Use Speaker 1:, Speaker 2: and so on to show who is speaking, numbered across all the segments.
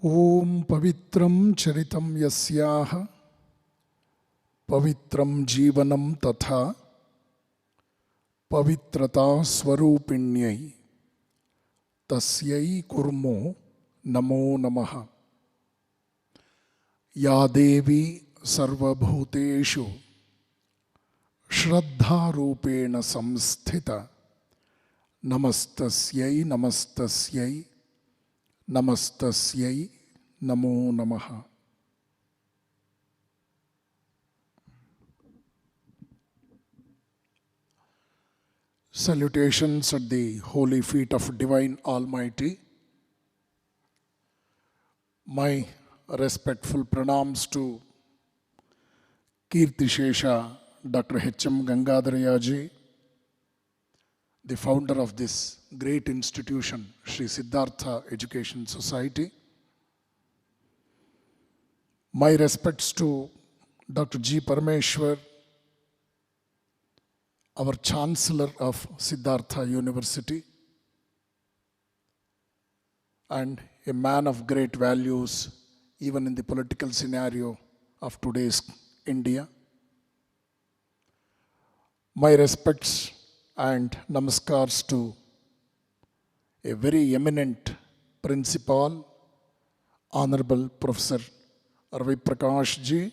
Speaker 1: ओम पवित्रं चरितं यस्याः पवित्रं जीवनं तथा पवित्रता स्वरूपिण्यै तस्यै कुर्मो नमो नमः। या देवी सर्वभूतेषु श्रद्धारूपेण संस्थिता नमस्तस्यै नमस्तस्यै नमस्तस्यै नमो नमः। Salutations at the holy feet of Divine Almighty. My respectful pranams to Kirti Shesha Dr. H.M. Gangadharaya ji, the founder of this great institution, Sri Siddhartha Education Society. My respects to Dr. G. Parameshwar, our Chancellor of Siddhartha University, and a man of great values even in the political scenario of today's India. My respects and namaskars to a very eminent principal, Honorable Professor Ravi Prakash ji,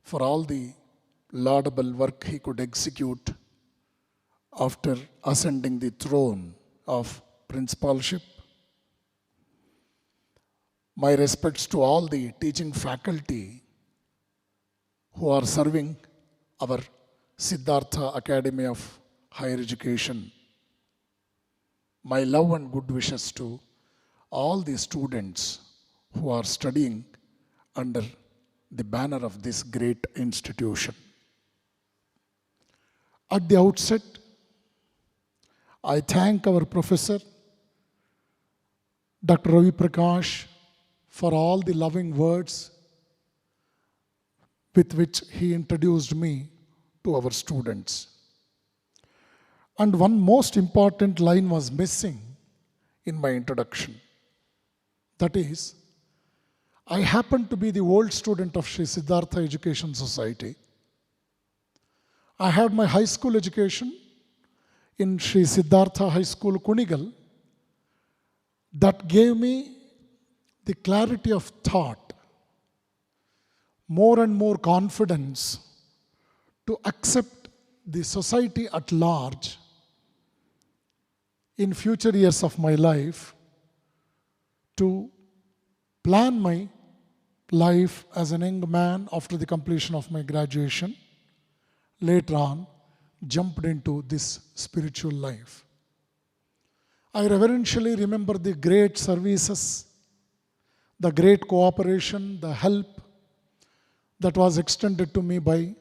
Speaker 1: for all the laudable work he could execute after ascending the throne of principalship. My respects to all the teaching faculty who are serving our Siddhartha Academy of Higher Education. My love and good wishes to all the students who are studying under the banner of this great institution. At the outset, I thank our professor, Dr. Ravi Prakash, for all the loving words with which he introduced me to our students. And one most important line was missing in my introduction. That is, I happen to be the old student of Sri Siddhartha Education Society. I had my high school education in Sri Siddhartha High School, Kunigal. That gave me the clarity of thought, more and more confidence to accept the society at large in future years of my life, to plan my life as a young man after the completion of my graduation. Later on, jumped into this spiritual life. I reverentially remember the great services, the great cooperation, the help that was extended to me by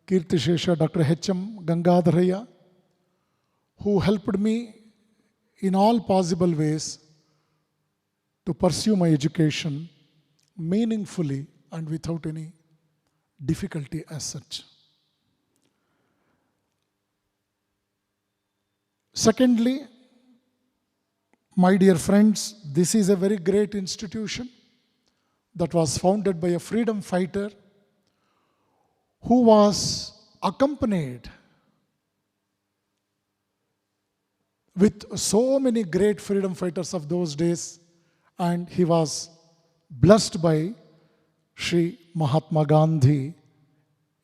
Speaker 1: Kirti Shesha Dr. H.M. Gangadharaya, who helped me in all possible ways to pursue my education meaningfully and without any difficulty as such. Secondly, my dear friends, this is a very great institution that was founded by a freedom fighter who was accompanied with so many great freedom fighters of those days, and he was blessed by Sri Mahatma Gandhi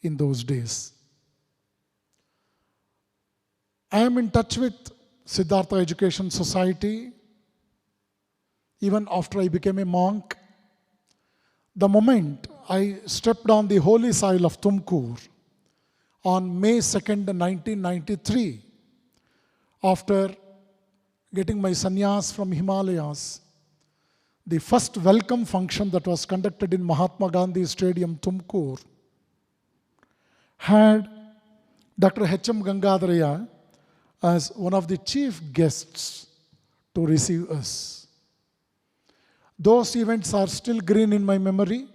Speaker 1: in those days. I am in touch with Siddhartha Education Society even after I became a monk. The moment I stepped on the holy soil of Tumkur on May 2nd, 1993, after getting my sannyas from Himalayas, the first welcome function that was conducted in Mahatma Gandhi Stadium, Tumkur, had Dr. H.M. Gangadharaya as one of the chief guests to receive us. Those events are still green in my memory,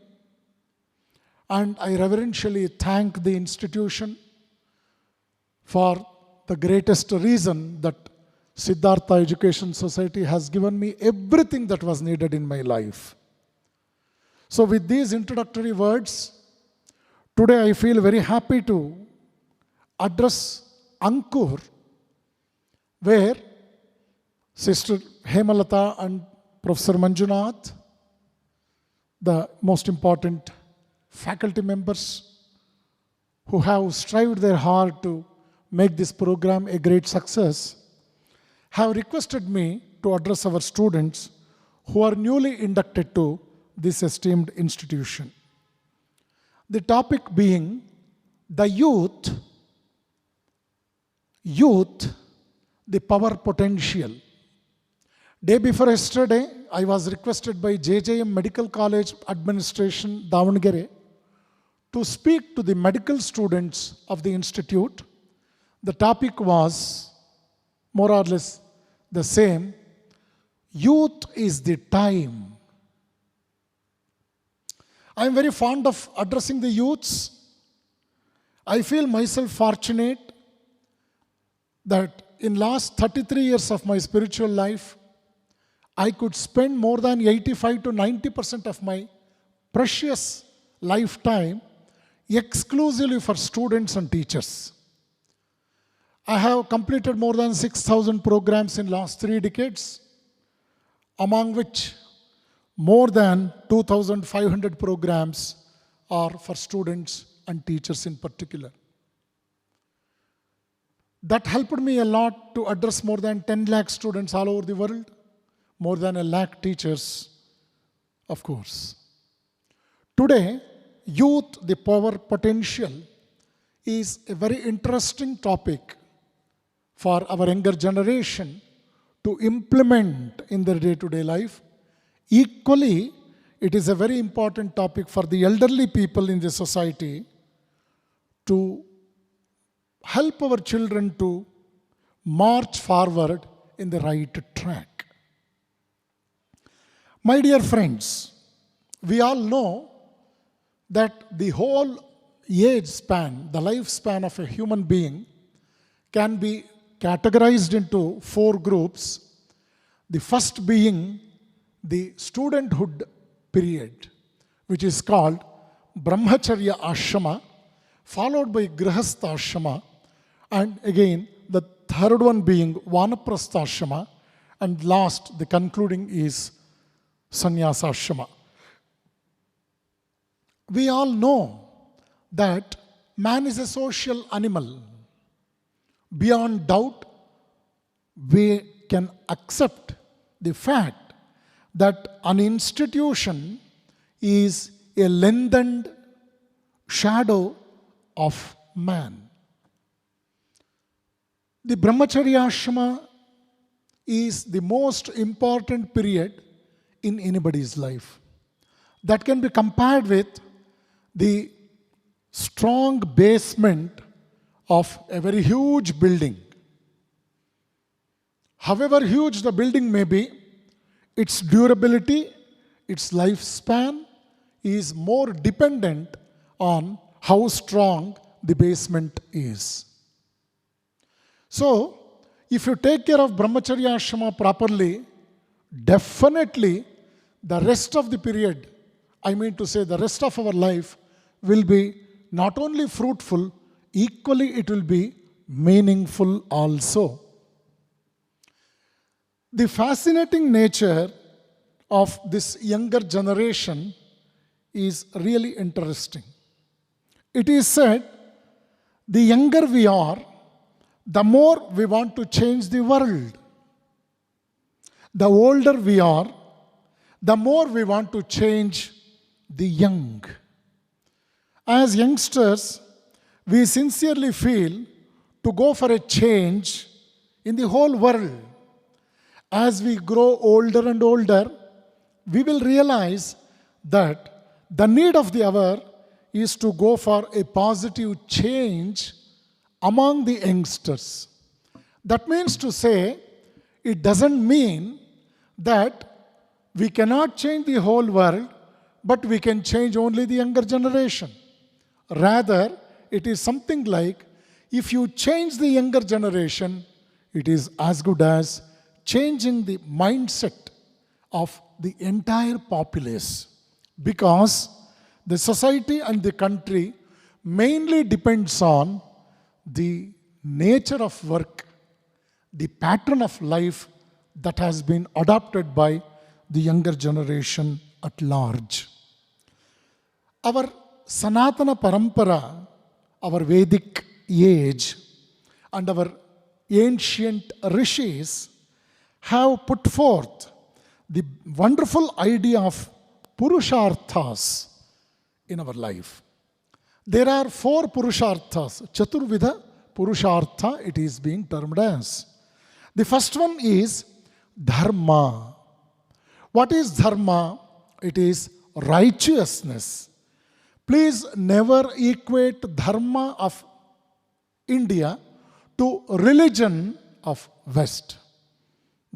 Speaker 1: and I reverentially thank the institution for the greatest reason that Siddhartha Education Society has given me everything that was needed in my life. So with these introductory words, today I feel very happy to address Ankur, where Sister Hemalata and Professor Manjunath, the most important faculty members who have strived their hard to make this program a great success, have requested me to address our students who are newly inducted to this esteemed institution. The topic being the youth, the power potential. Day before yesterday, I was requested by JJM Medical College Administration, Davangere, to speak to the medical students of the institute. The topic was more or less the same. Youth is the time. I am very fond of addressing the youths. I feel myself fortunate that in last 33 years of my spiritual life, I could spend more than 85 to 90% of my precious lifetime exclusively for students and teachers. I have completed more than 6,000 programs in last 3 decades, among which more than 2,500 programs are for students and teachers in particular. That helped me a lot to address more than 10 lakh students all over the world, more than 1 lakh teachers, of course. Today, youth, the power potential, is a very interesting topic for our younger generation to implement in their day-to-day life. Equally, it is a very important topic for the elderly people in the society to help our children to march forward in the right track. My dear friends, we all know that the whole age span, the lifespan of a human being can be categorized into 4 groups. The first being the studenthood period, which is called Brahmacharya Ashrama, followed by Grihastha Ashrama, and again the third one being Vanaprastha Ashrama, and last, the concluding is Sannyasa Ashrama. We all know that man is a social animal. Beyond doubt, we can accept the fact that an institution is a lengthened shadow of man. The Brahmacharya Ashrama is the most important period in anybody's life. That can be compared with the strong basement of a very huge building. However huge the building may be, its durability, its lifespan is more dependent on how strong the basement is. So, if you take care of Brahmacharya Ashrama properly, definitely the rest of the period, I mean to say the rest of our life, will be not only fruitful, equally it will be meaningful also. The fascinating nature of this younger generation is really interesting. It is said, the younger we are, the more we want to change the world. The older we are, the more we want to change the young. As youngsters, we sincerely feel to go for a change in the whole world. As we grow older and older, we will realize that the need of the hour is to go for a positive change among the youngsters. That means to say, it doesn't mean that we cannot change the whole world, but we can change only the younger generation. Rather, it is something like, if you change the younger generation, it is as good as changing the mindset of the entire populace, because the society and the country mainly depends on the nature of work, the pattern of life that has been adopted by the younger generation at large. Our Sanatana Parampara, our Vedic age, and our ancient rishis have put forth the wonderful idea of Purusharthas in our life. There are 4 Purusharthas, Chaturvidha Purushartha it is being termed as. The first one is Dharma. What is Dharma? It is righteousness. Please never equate Dharma of India to religion of West.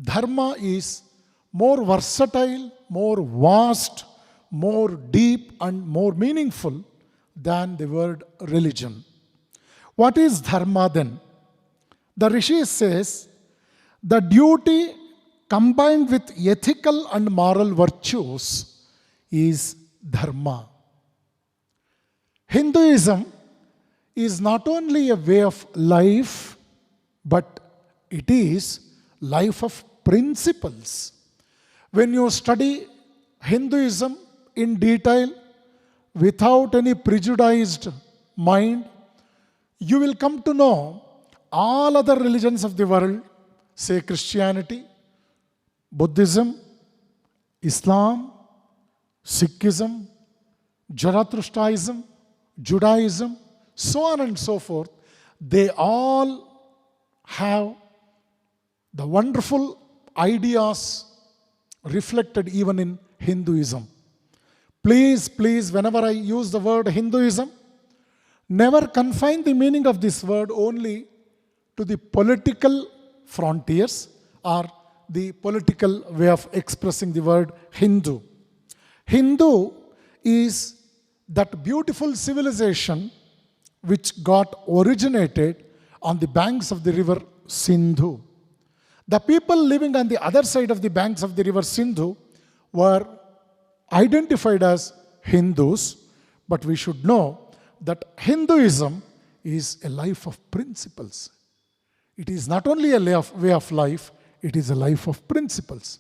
Speaker 1: Dharma is more versatile, more vast, more deep and more meaningful than the word religion. What is Dharma then? The Rishi says, the duty combined with ethical and moral virtues is Dharma. Hinduism is not only a way of life, but it is life of principles. When you study Hinduism in detail, without any prejudiced mind, you will come to know all other religions of the world, say Christianity, Buddhism, Islam, Sikhism, Zarathustraism, Judaism, so on and so forth, they all have the wonderful ideas reflected even in Hinduism. Please, whenever I use the word Hinduism, never confine the meaning of this word only to the political frontiers or the political way of expressing the word Hindu. Hindu is that beautiful civilization which got originated on the banks of the river Sindhu. The people living on the other side of the banks of the river Sindhu were identified as Hindus, but we should know that Hinduism is a life of principles. It is not only a way of life, it is a life of principles.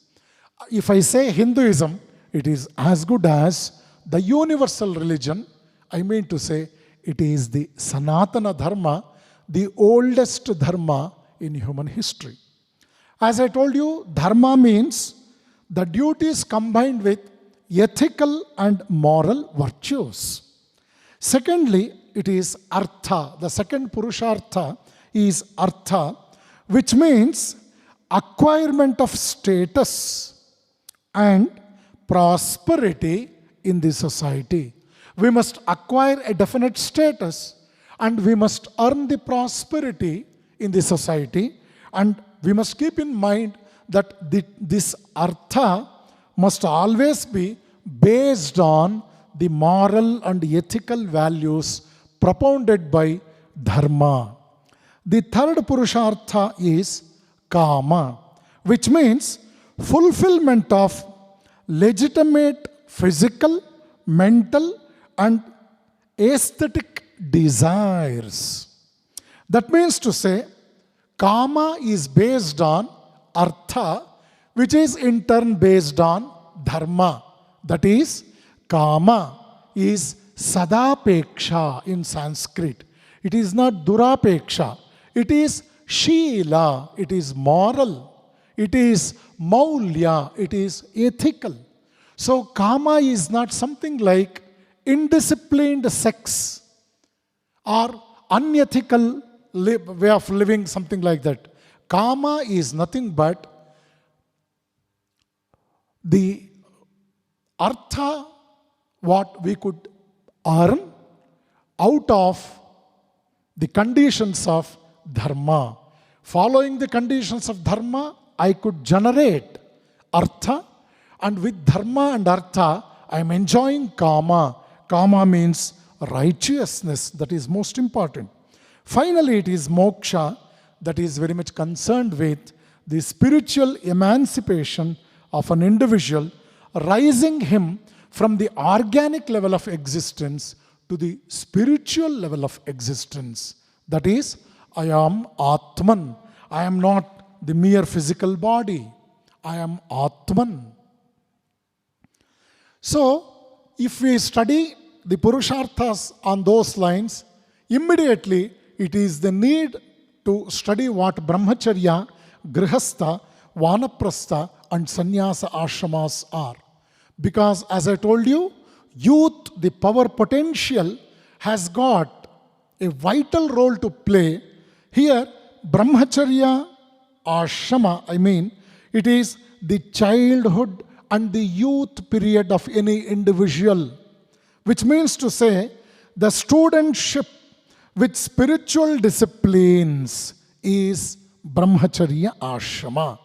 Speaker 1: If I say Hinduism, it is as good as the universal religion. I mean to say, it is the Sanatana Dharma, the oldest Dharma in human history. As I told you, Dharma means the duties combined with ethical and moral virtues. Secondly, it is Artha. The second Purushartha is Artha, which means acquirement of status and prosperity in the society. We must acquire a definite status and we must earn the prosperity in the society, and we must keep in mind that this Artha must always be based on the moral and ethical values propounded by Dharma. The third Purushartha is Kama, which means fulfillment of legitimate physical, mental and aesthetic desires. That means to say, Kama is based on Artha, which is in turn based on Dharma. That is, Kama is Sadapeksha in Sanskrit. It is not Durapeksha. It is Shila. It is moral. It is Maulya. It is ethical. So, Kama is not something like indisciplined sex or unethical way of living, something like that. Kama is nothing but the Artha what we could earn out of the conditions of Dharma. Following the conditions of Dharma, I could generate Artha, and with Dharma and Artha, I am enjoying Kama. Kama means righteousness, that is most important. Finally, it is Moksha, that is very much concerned with the spiritual emancipation of an individual, rising him from the organic level of existence to the spiritual level of existence. That is, I am Atman. I am not the mere physical body. I am Atman. So, if we study the Purusharthas on those lines, immediately it is the need to study what Brahmacharya, Grihastha, Vanaprastha and Sannyasa ashramas are. Because as I told you, youth, the power potential, has got a vital role to play. Here, Brahmacharya ashrama, it is the childhood and the youth period of any individual, which means to say the studentship with spiritual disciplines is Brahmacharya ashrama.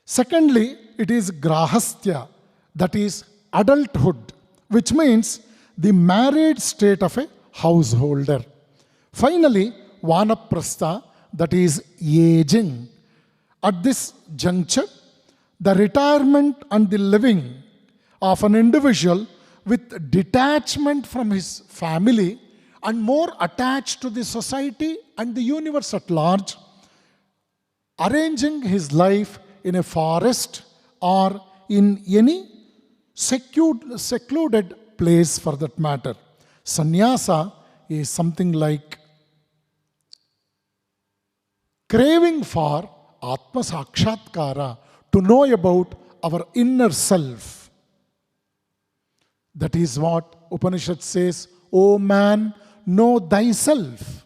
Speaker 1: Secondly, it is Grahastya, that is adulthood, which means the married state of a householder. Finally, Vanaprastha, that is aging. At this juncture, the retirement and the living of an individual with detachment from his family and more attached to the society and the universe at large, arranging his life in a forest or in any secluded place for that matter. Sannyasa is something like craving for Atma Sakshatkara, to know about our inner self. That is what Upanishad says, O man, know thyself.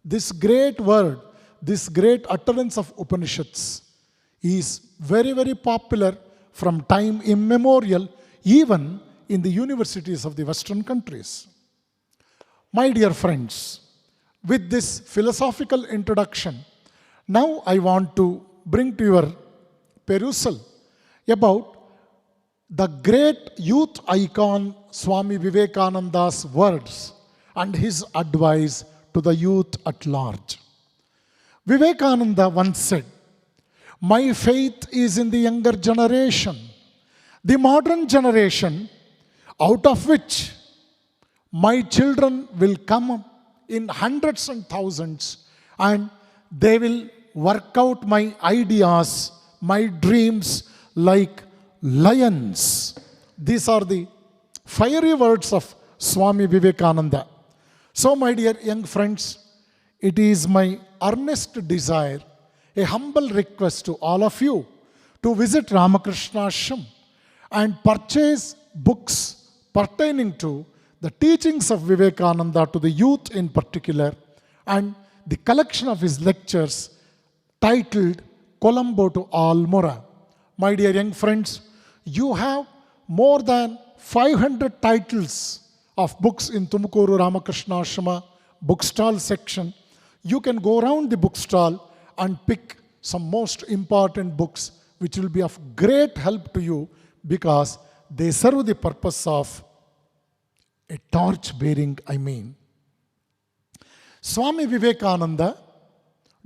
Speaker 1: This great word, this great utterance of Upanishads is very, very popular from time immemorial, even in the universities of the Western countries. My dear friends, with this philosophical introduction, now I want to bring to your perusal about the great youth icon Swami Vivekananda's words and his advice to the youth at large. Vivekananda once said, "My faith is in the younger generation, the modern generation, out of which my children will come in hundreds and thousands, and they will work out my ideas, my dreams like lions." These are the fiery words of Swami Vivekananda. So, my dear young friends, it is my earnest desire, a humble request to all of you to visit Ramakrishna Ashram and purchase books pertaining to the teachings of Vivekananda to the youth in particular, and the collection of his lectures titled Colombo to Almora. My dear young friends, you have more than 500 titles of books in Tumukuru Ramakrishna Ashrama bookstall section. You can go around the bookstall and pick some most important books which will be of great help to you because they serve the purpose of a torch bearing, Swami Vivekananda,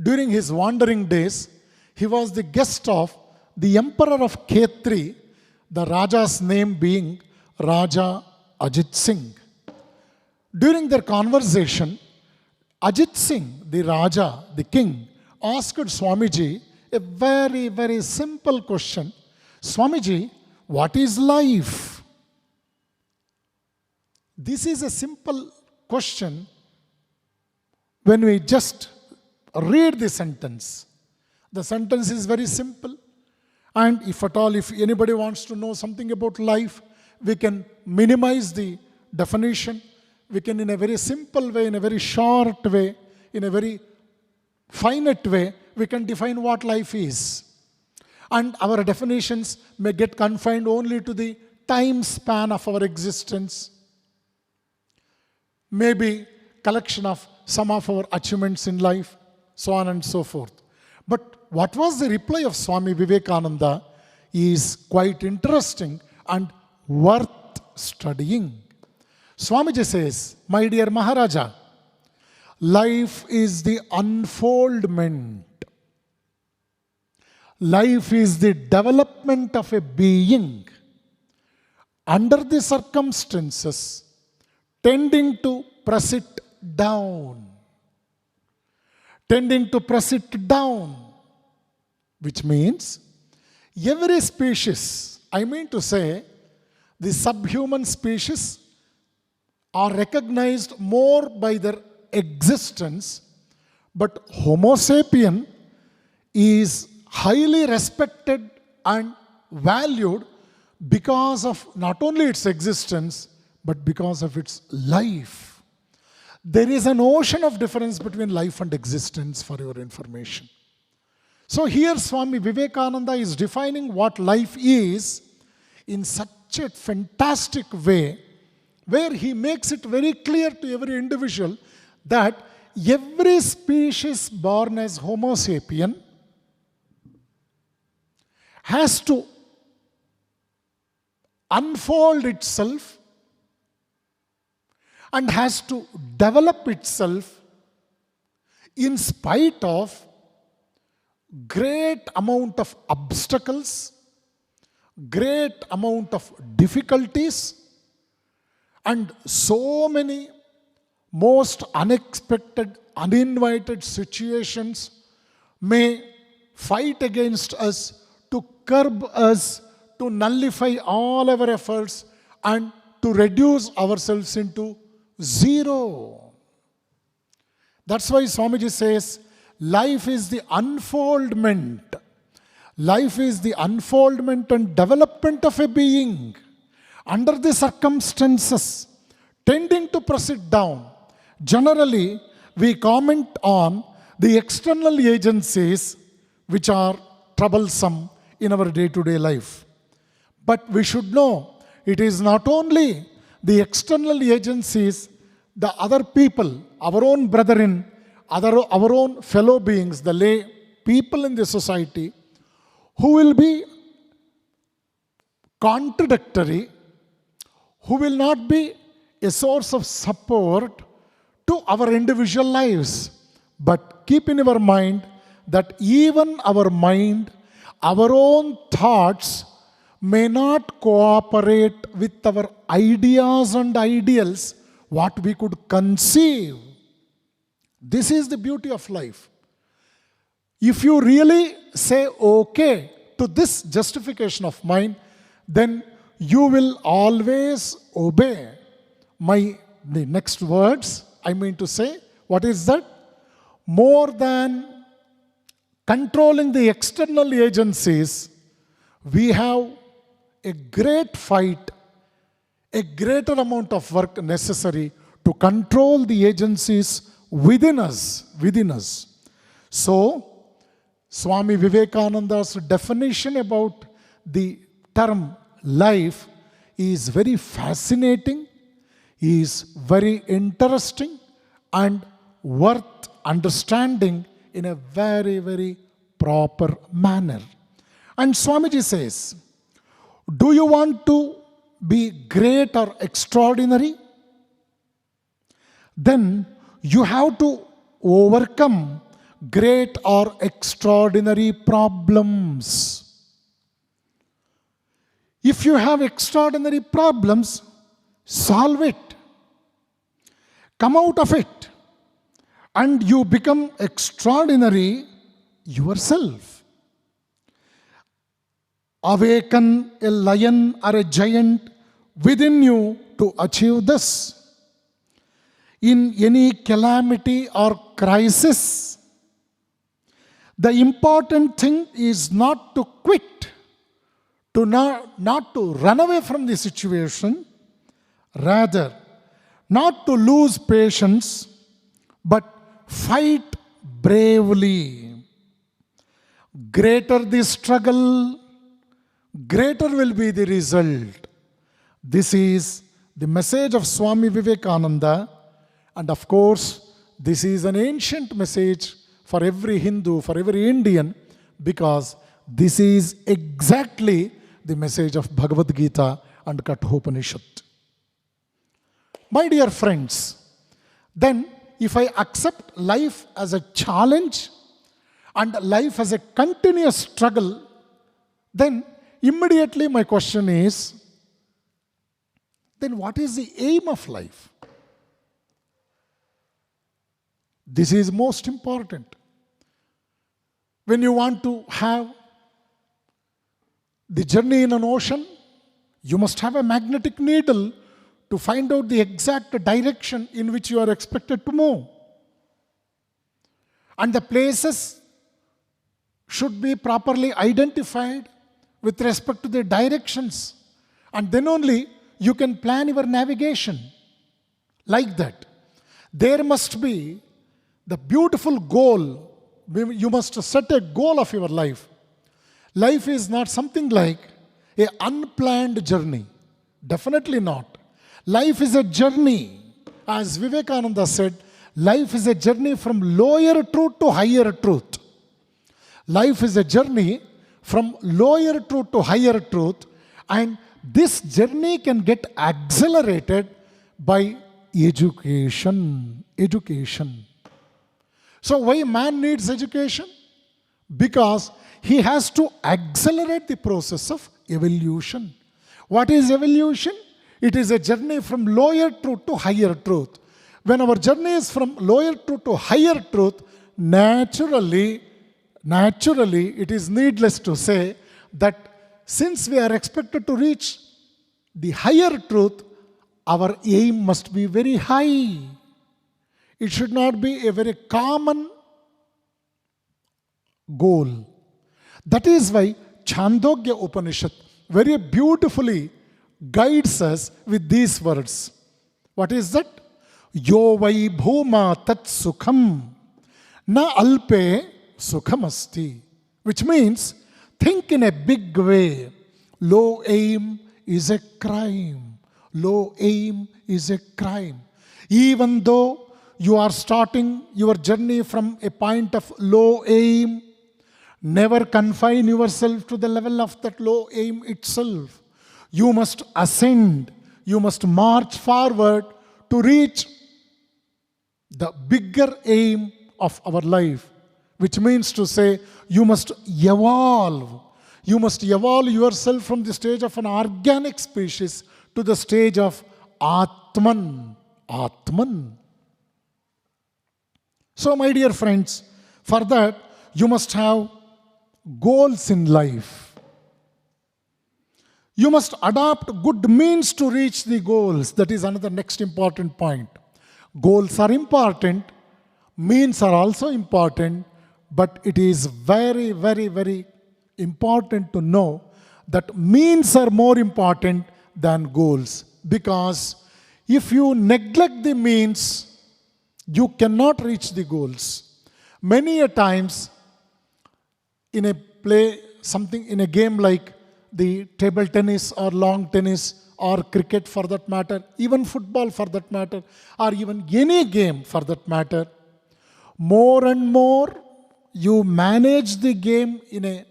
Speaker 1: during his wandering days, he was the guest of the Emperor of Khetri, the Raja's name being Raja Ajit Singh. During their conversation, Ajit Singh, the Raja, the king, asked Swamiji a very, very simple question. Swamiji, what is life? This is a simple question when we just read the sentence. The sentence is very simple. And if at all, if anybody wants to know something about life, we can minimize the definition. We can, in a very simple way, in a very short way, in a very finite way, we can define what life is. And our definitions may get confined only to the time span of our existence. Maybe collection of some of our achievements in life, so on and so forth. But what was the reply of Swami Vivekananda is quite interesting and worth studying. Swamiji says, "My dear Maharaja, life is the unfoldment. Life is the development of a being under the circumstances tending to press it down. Tending to press it down. Which means every species, I mean to say, the subhuman species are recognized more by their existence, but Homo sapien is highly respected and valued because of not only its existence, but because of its life. There is an ocean of difference between life and existence, for your information. So here Swami Vivekananda is defining what life is in such a fantastic way, where he makes it very clear to every individual that every species born as Homo sapien has to unfold itself and has to develop itself in spite of great amount of obstacles, great amount of difficulties, and so many most unexpected, uninvited situations may fight against us, to curb us, to nullify all our efforts, and to reduce ourselves into zero. That's why Swamiji says, life is the unfoldment. Life is the unfoldment and development of a being under the circumstances tending to press it down. Generally, we comment on the external agencies which are troublesome in our day-to-day life. But we should know it is not only the external agencies, the other people, our own brethren, our own fellow beings, the lay people in the society, who will be contradictory, who will not be a source of support to our individual lives. But keep in your mind that even our mind, our own thoughts may not cooperate with our ideas and ideals, what we could conceive. This is the beauty of life. If you really say okay to this justification of mine, then you will always obey the next words. I mean to say, what is that? More than controlling the external agencies, we have a great fight, a greater amount of work necessary to control the agencies within us. So, Swami Vivekananda's definition about the term life is very fascinating, is very interesting, and worth understanding in a very, very proper manner. And Swamiji says, do you want to be great or extraordinary? Then you have to overcome great or extraordinary problems. If you have extraordinary problems, solve it. Come out of it. And you become extraordinary yourself. Awaken a lion or a giant within you to achieve this. In any calamity or crisis, the important thing is not to quit, not to run away from the situation, rather, not to lose patience, but fight bravely. Greater the struggle, greater will be the result. This is the message of Swami Vivekananda, and of course, this is an ancient message for every Hindu, for every Indian, because this is exactly the message of Bhagavad Gita and Kathopanishad. My dear friends, then if I accept life as a challenge and life as a continuous struggle, then immediately my question is, then what is the aim of life? This is most important. When you want to have the journey in an ocean, you must have a magnetic needle to find out the exact direction in which you are expected to move. And the places should be properly identified with respect to the directions. And then only you can plan your navigation like that. There must be the beautiful goal. You must set a goal of your life. Life is not something like an unplanned journey. Definitely not. Life is a journey. As Vivekananda said, life is a journey from lower truth to higher truth. Life is a journey from lower truth to higher truth, and this journey can get accelerated by education. Education. So why man needs education? Because he has to accelerate the process of evolution. What is evolution? It is a journey from lower truth to higher truth. When our journey is from lower truth to higher truth, naturally, it is needless to say that since we are expected to reach the higher truth, our aim must be very high. It should not be a very common goal. That is why Chandogya Upanishad very beautifully guides us with these words. What is that? Yo vai bhuma tat sukham na alpe sukhamasti. Which means, think in a big way. Low aim is a crime. Low aim is a crime. Even though you are starting your journey from a point of low aim, never confine yourself to the level of that low aim itself. You must ascend. You must march forward to reach the bigger aim of our life, which means to say you must evolve. You must evolve yourself from the stage of an organic species to the stage of Atman. Atman. So, my dear friends, for that you must have goals in life. You must adopt good means to reach the goals. That is another next important point. Goals are important, means are also important, but it is very, very, very important to know that means are more important than goals. Because if you neglect the means, you cannot reach the goals. Many a times, in a play, something in a game like the table tennis or lawn tennis or cricket for that matter, even football for that matter, or even any game for that matter, more and more you manage the game in a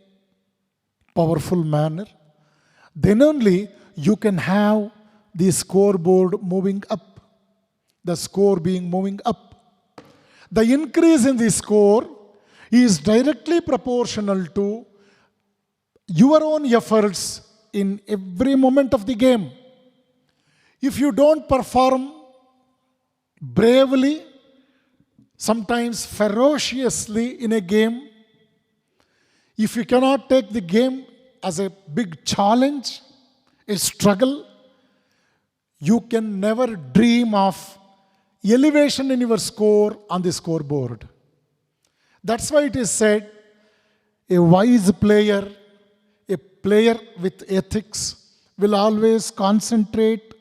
Speaker 1: powerful manner, then only you can have the scoreboard moving up, the score being moving up. The increase in the score is directly proportional to your own efforts in every moment of the game. If you don't perform bravely, sometimes ferociously in a game, if you cannot take the game as a big challenge, a struggle, you can never dream of elevation in your score on the scoreboard. That's why it is said, a wise player, a player with ethics, will always concentrate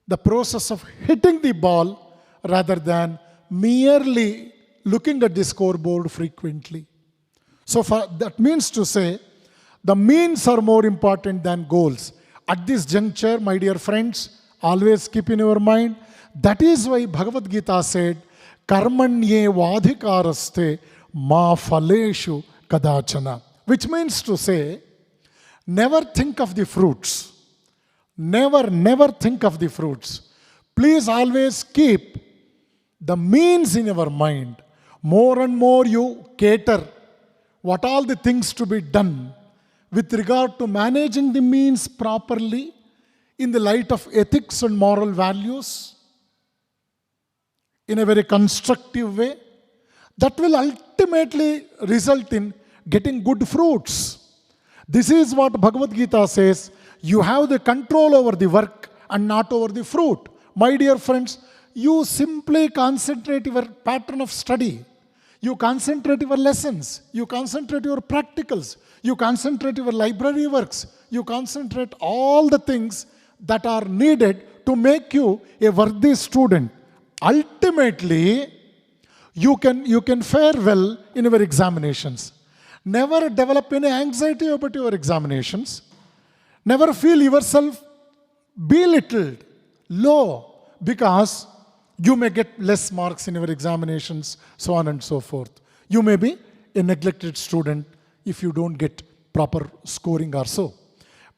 Speaker 1: the process of hitting the ball rather than merely looking at the scoreboard frequently. So that means to say, the means are more important than goals. At this juncture, my dear friends, always keep in your mind, that is why Bhagavad Gita said, Karmanye vadhikaraste ma phaleshu kadachana. Which means to say, never think of the fruits. Never think of the fruits. Please always keep the means in your mind, more and more you cater what all the things to be done with regard to managing the means properly in the light of ethics and moral values in a very constructive way, that will ultimately result in getting good fruits. This is what Bhagavad Gita says, you have the control over the work and not over the fruit. My dear friends, you simply concentrate your pattern of study. You concentrate your lessons. You concentrate your practicals. You concentrate your library works. You concentrate all the things that are needed to make you a worthy student. Ultimately, you can fare well in your examinations. Never develop any anxiety about your examinations. Never feel yourself belittled, low, because you may get less marks in your examinations, so on and so forth. You may be a neglected student if you don't get proper scoring or so.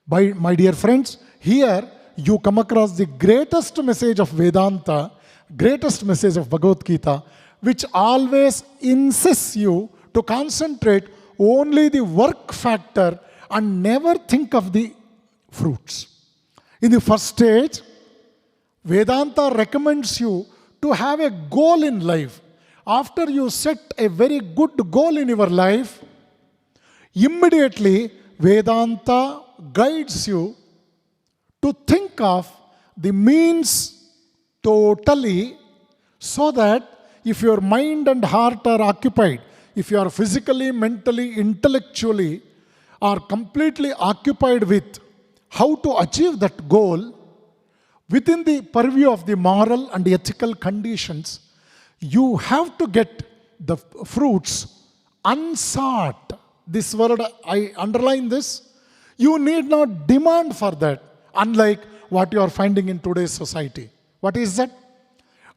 Speaker 1: My dear friends, here you come across the greatest message of Vedanta, greatest message of Bhagavad Gita, which always insists you to concentrate only the work factor and never think of the fruits. In the first stage, Vedanta recommends you to have a goal in life. After you set a very good goal in your life, immediately Vedanta guides you to think of the means totally, so that if your mind and heart are occupied, if you are physically, mentally, intellectually are completely occupied with how to achieve that goal, within the purview of the moral and ethical conditions, you have to get the fruits unsought. This word, I underline this. You need not demand for that, unlike what you are finding in today's society. What is that?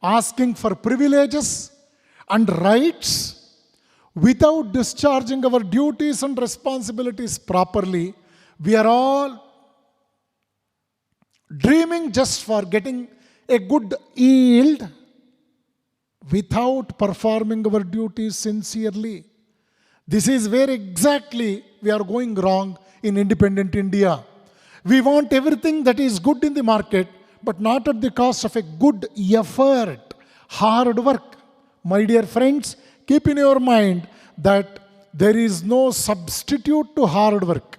Speaker 1: Asking for privileges and rights without discharging our duties and responsibilities properly. We are all dreaming just for getting a good yield without performing our duties sincerely. This is where exactly we are going wrong in independent India. We want everything that is good in the market, but not at the cost of a good effort, hard work. My dear friends, keep in your mind that there is no substitute to hard work.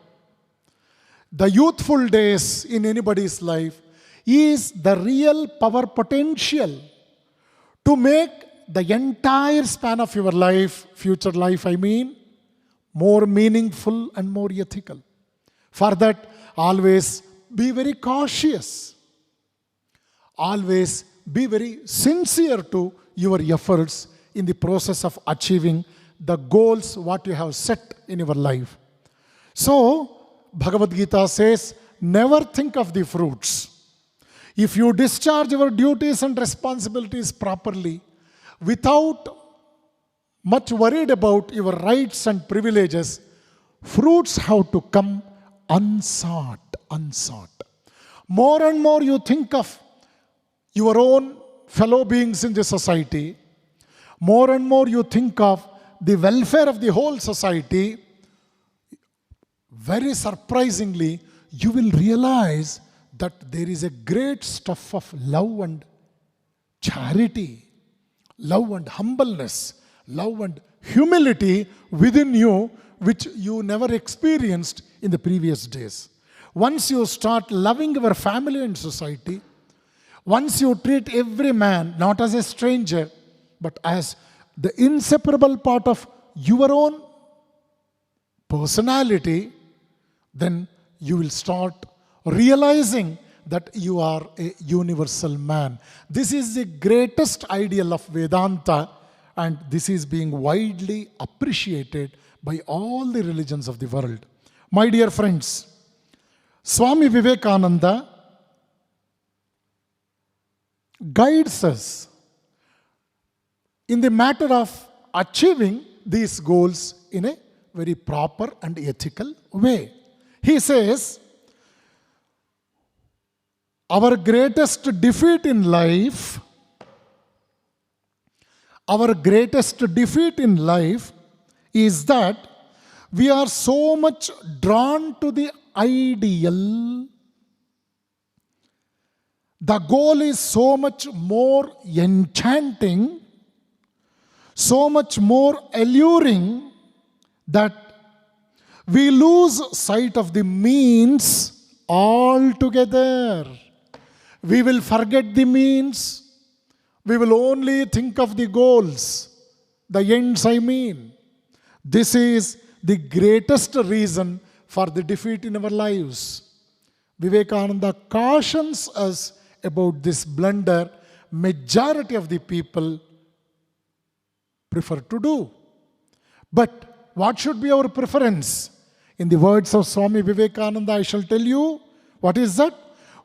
Speaker 1: The youthful days in anybody's life is the real power potential to make the entire span of your life, future life I mean, more meaningful and more ethical. For that, always be very cautious. Always be very sincere to your efforts in the process of achieving the goals what you have set in your life. So, Bhagavad Gita says, never think of the fruits. If you discharge your duties and responsibilities properly, without much worried about your rights and privileges, fruits have to come unsought. More and more you think of your own fellow beings in the society, more and more you think of the welfare of the whole society, very surprisingly, you will realize that there is a great stuff of love and charity, love and humbleness, love and humility within you, which you never experienced in the previous days. Once you start loving your family and society, once you treat every man not as a stranger, but as the inseparable part of your own personality, then you will start realizing that you are a universal man. This is the greatest ideal of Vedanta, and this is being widely appreciated by all the religions of the world. My dear friends, Swami Vivekananda guides us in the matter of achieving these goals in a very proper and ethical way. He says, our greatest defeat in life our greatest defeat in life is that we are so much drawn to the ideal. The goal is so much more enchanting, so much more alluring that we lose sight of the means altogether. We will forget the means. We will only think of the goals, the ends, I mean. This is the greatest reason for the defeat in our lives. Vivekananda cautions us about this blunder majority of the people prefer to do. But what should be our preference? In the words of Swami Vivekananda, I shall tell you, what is that?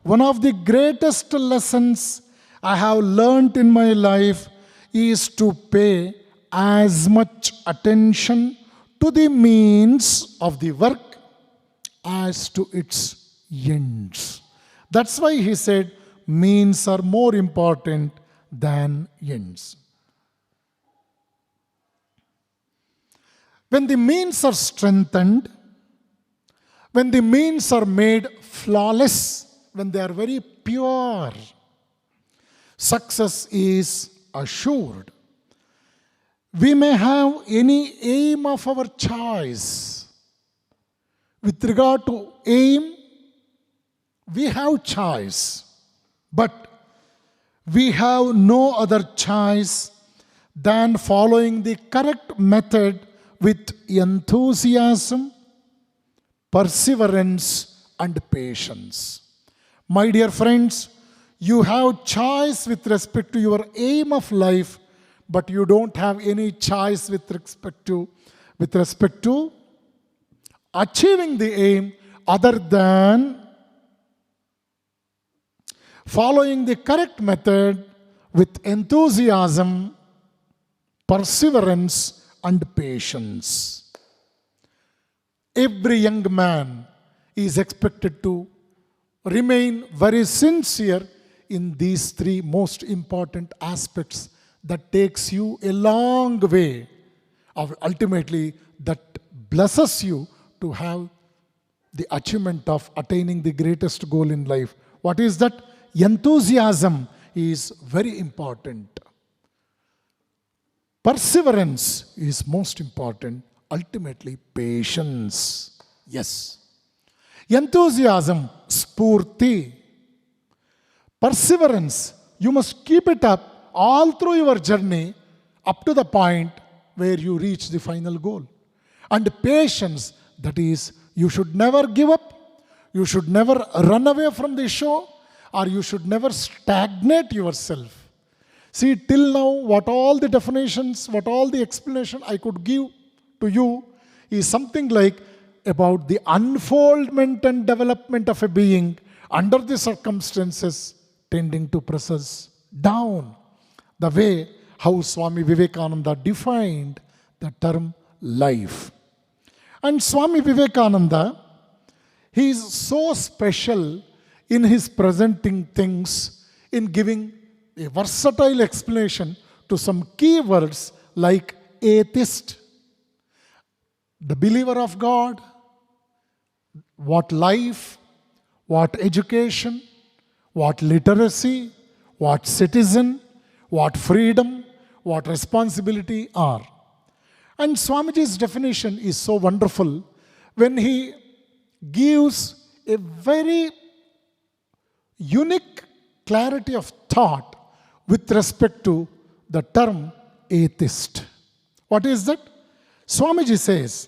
Speaker 1: One of the greatest lessons I have learnt in my life is to pay as much attention to the means of the work as to its ends. That's why he said, means are more important than ends. When the means are strengthened, when the means are made flawless, when they are very pure, success is assured. We may have any aim of our choice. With regard to aim, we have choice, but we have no other choice than following the correct method with enthusiasm, perseverance, and patience. My dear friends, you have choice with respect to your aim of life, but you don't have any choice with respect to achieving the aim other than following the correct method with enthusiasm, perseverance, and patience. Every young man is expected to remain very sincere in these three most important aspects that takes you a long way. Ultimately, that blesses you to have the achievement of attaining the greatest goal in life. What is that? Enthusiasm is very important. Perseverance is most important. Ultimately, patience. Yes. Enthusiasm, spurti. Perseverance, you must keep it up all through your journey up to the point where you reach the final goal. And patience, that is, you should never give up. You should never run away from the show, or you should never stagnate yourself. See, till now, what all the definitions, what all the explanation I could give to you is something like about the unfoldment and development of a being under the circumstances tending to press us down. The way how Swami Vivekananda defined the term life. And Swami Vivekananda, he is so special in his presenting things, in giving a versatile explanation to some key words like atheist, the believer of God, what life, what education, what literacy, what citizen, what freedom, what responsibility are. And Swamiji's definition is so wonderful when he gives a very unique clarity of thought with respect to the term atheist. What is that? Swamiji says,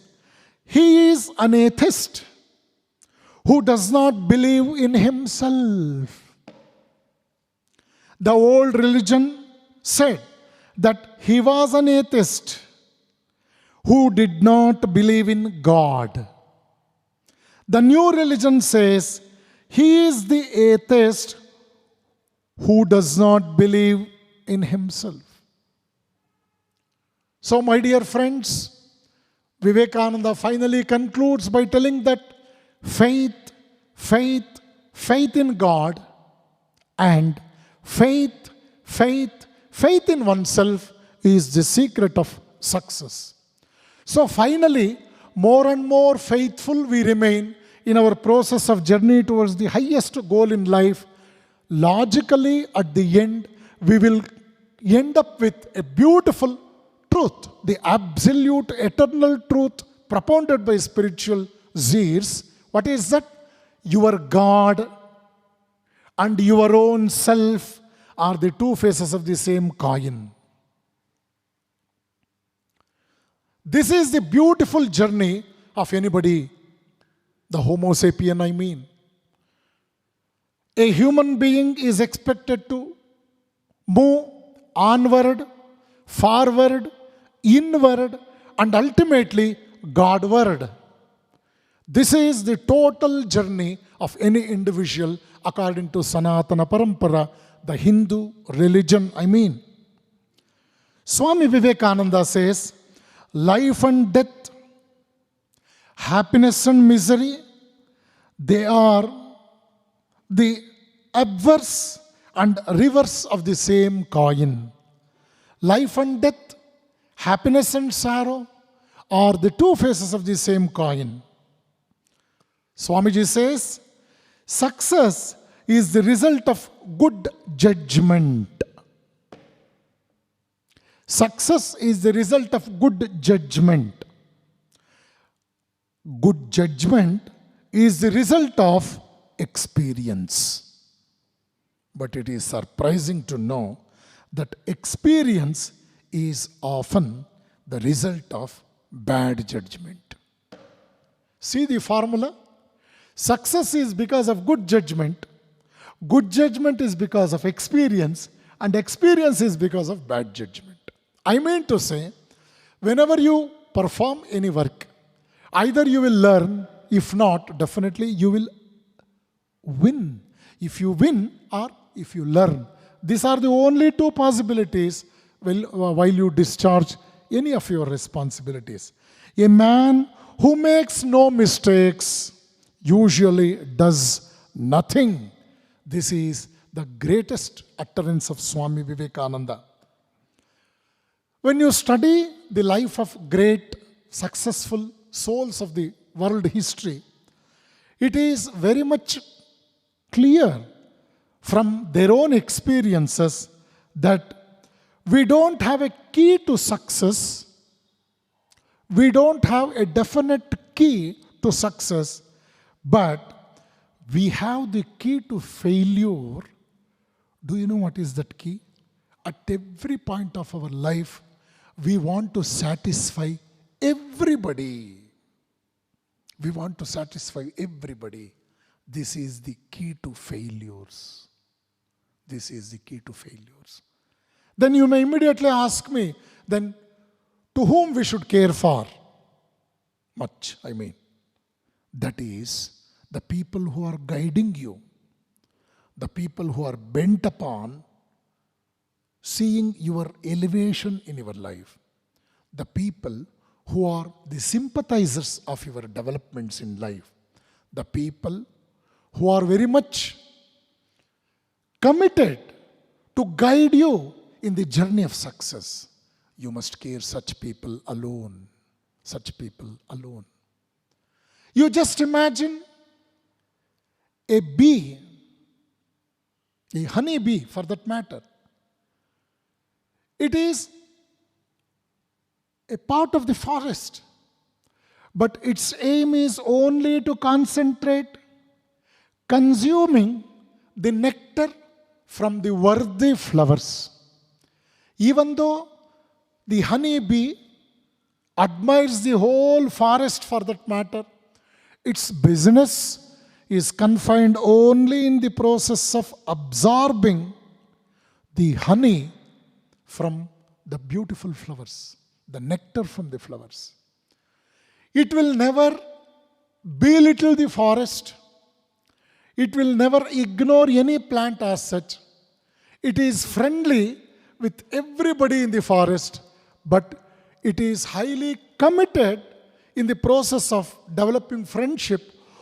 Speaker 1: he is an atheist who does not believe in himself. The old religion said that he was an atheist who did not believe in God. The new religion says he is the atheist who does not believe in himself. So, my dear friends, Vivekananda finally concludes by telling that faith in God and faith in oneself is the secret of success. So finally, more and more faithful we remain in our process of journey towards the highest goal in life. Logically, at the end, we will end up with a beautiful truth, the absolute eternal truth propounded by spiritual seers. What is that? Your God and your own self are the two faces of the same coin. This is the beautiful journey of anybody, the Homo sapien, I mean. A human being is expected to move onward, forward, inward, and ultimately Godward. This is the total journey of any individual according to Sanatana Parampara, the Hindu religion, I mean. Swami Vivekananda says, life and death, happiness and misery, they are the obverse and reverse of the same coin. Life and death, happiness and sorrow are the two faces of the same coin. Swamiji says, success is the result of good judgment. Success is the result of good judgment. Good judgment is the result of experience. But it is surprising to know that experience is often the result of bad judgment. See the formula? Success is because of good judgment is because of experience, and experience is because of bad judgment. I mean to say, whenever you perform any work, either you will learn, if not, definitely you will win. If you win or if you learn. These are the only two possibilities while you discharge any of your responsibilities. A man who makes no mistakes usually does nothing. This is the greatest utterance of Swami Vivekananda. When you study the life of great, successful souls of the world history, it is very much clear from their own experiences that we don't have a key to success, we don't have a definite key to success, but we have the key to failure. Do you know what is that key? At every point of our life, we want to satisfy everybody. We want to satisfy everybody. This is the key to failures. This is the key to failures. Then you may immediately ask me, then to whom we should care for? Much, I mean. That is, the people who are guiding you, the people who are bent upon seeing your elevation in your life, the people who are the sympathizers of your developments in life, the people who are very much committed to guide you in the journey of success. You must care such people alone. Such people alone. You just imagine a bee, a honey bee for that matter. It is a part of the forest, but its aim is only to concentrate, consuming the nectar from the worthy flowers. Even though the honey bee admires the whole forest for that matter, its business is confined only in the process of absorbing the honey from the beautiful flowers, the nectar from the flowers. It will never belittle the forest. It will never ignore any plant as such. It is friendly with everybody in the forest, but it is highly committed in the process of developing friendship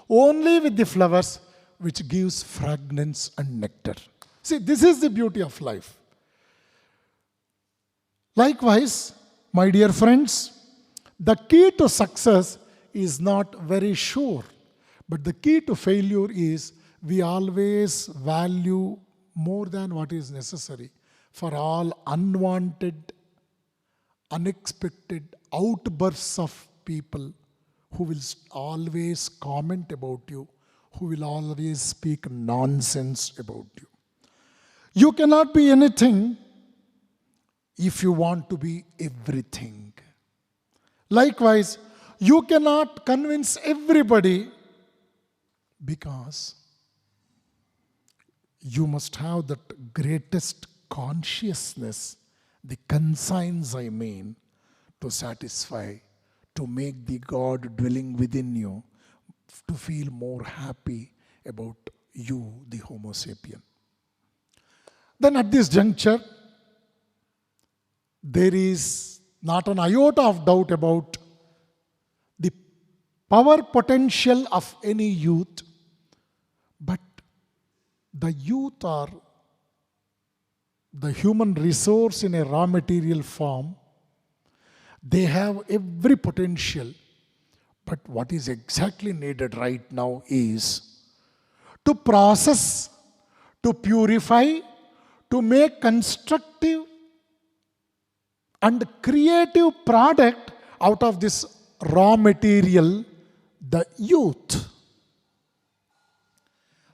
Speaker 1: only with the flowers, which gives fragrance and nectar. See, this is the beauty of life. Likewise, my dear friends, the key to success is not very sure, but the key to failure is we always value more than what is necessary for all unwanted, unexpected outbursts of people who will always comment about you, who will always speak nonsense about you. You cannot be anything if you want to be everything. Likewise, you cannot convince everybody because you must have that greatest consciousness, the conscience I mean, to satisfy, to make the God dwelling within you, to feel more happy about you, the Homo sapien. Then at this juncture, there is not an iota of doubt about the power potential of any youth, but the youth are the human resource in a raw material form. They have every potential, but what is exactly needed right now is to process, to purify, to make constructive and creative product out of this raw material, the youth.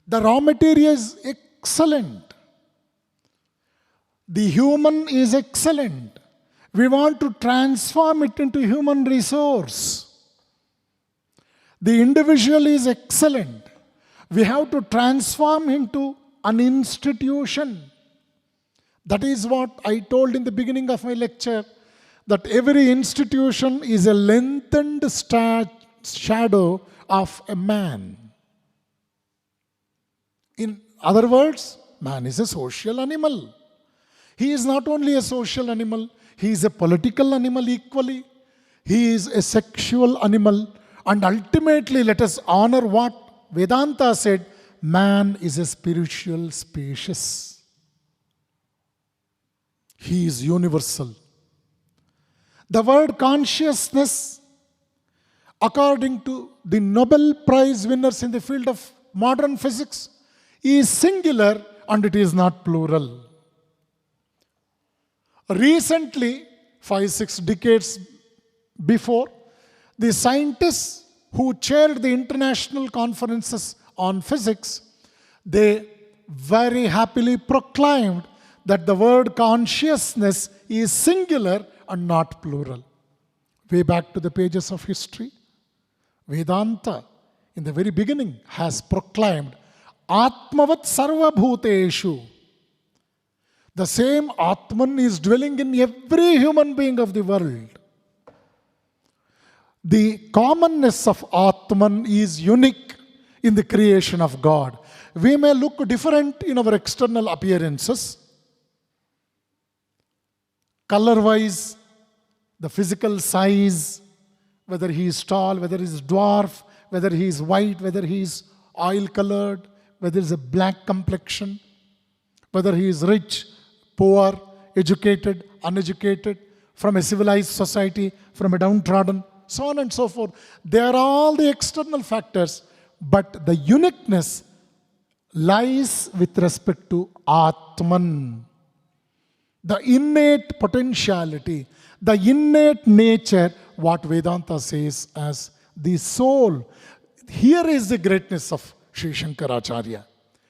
Speaker 1: The raw material is excellent. The human is excellent. We want to transform it into human resource. The individual is excellent. We have to transform into an institution. That is what I told in the beginning of my lecture, that every institution is a lengthened shadow of a man. In other words, man is a social animal. He is not only a social animal, he is a political animal equally. He is a sexual animal. And ultimately, let us honor what Vedanta said, man is a spiritual species. He is universal. The word consciousness, according to the Nobel Prize winners in the field of modern physics, is singular and it is not plural. Recently, 5-6 decades before, the scientists who chaired the international conferences on physics, they very happily proclaimed that the word consciousness is singular and not plural. Way back to the pages of history, Vedanta, in the very beginning, has proclaimed Atmavat Sarva Bhuteshu. The same Atman is dwelling in every human being of the world. The commonness of Atman is unique in the creation of God. We may look different in our external appearances. Color-wise, the physical size, whether he is tall, whether he is dwarf, whether he is white, whether he is oil-colored, whether he is a black complexion, whether he is rich, poor, educated, uneducated, from a civilized society, from a downtrodden, so on and so forth. They are all the external factors, but the uniqueness lies with respect to Atman. The innate potentiality, the innate nature, what Vedanta says as the soul. Here is the greatness of Sri Shankaracharya.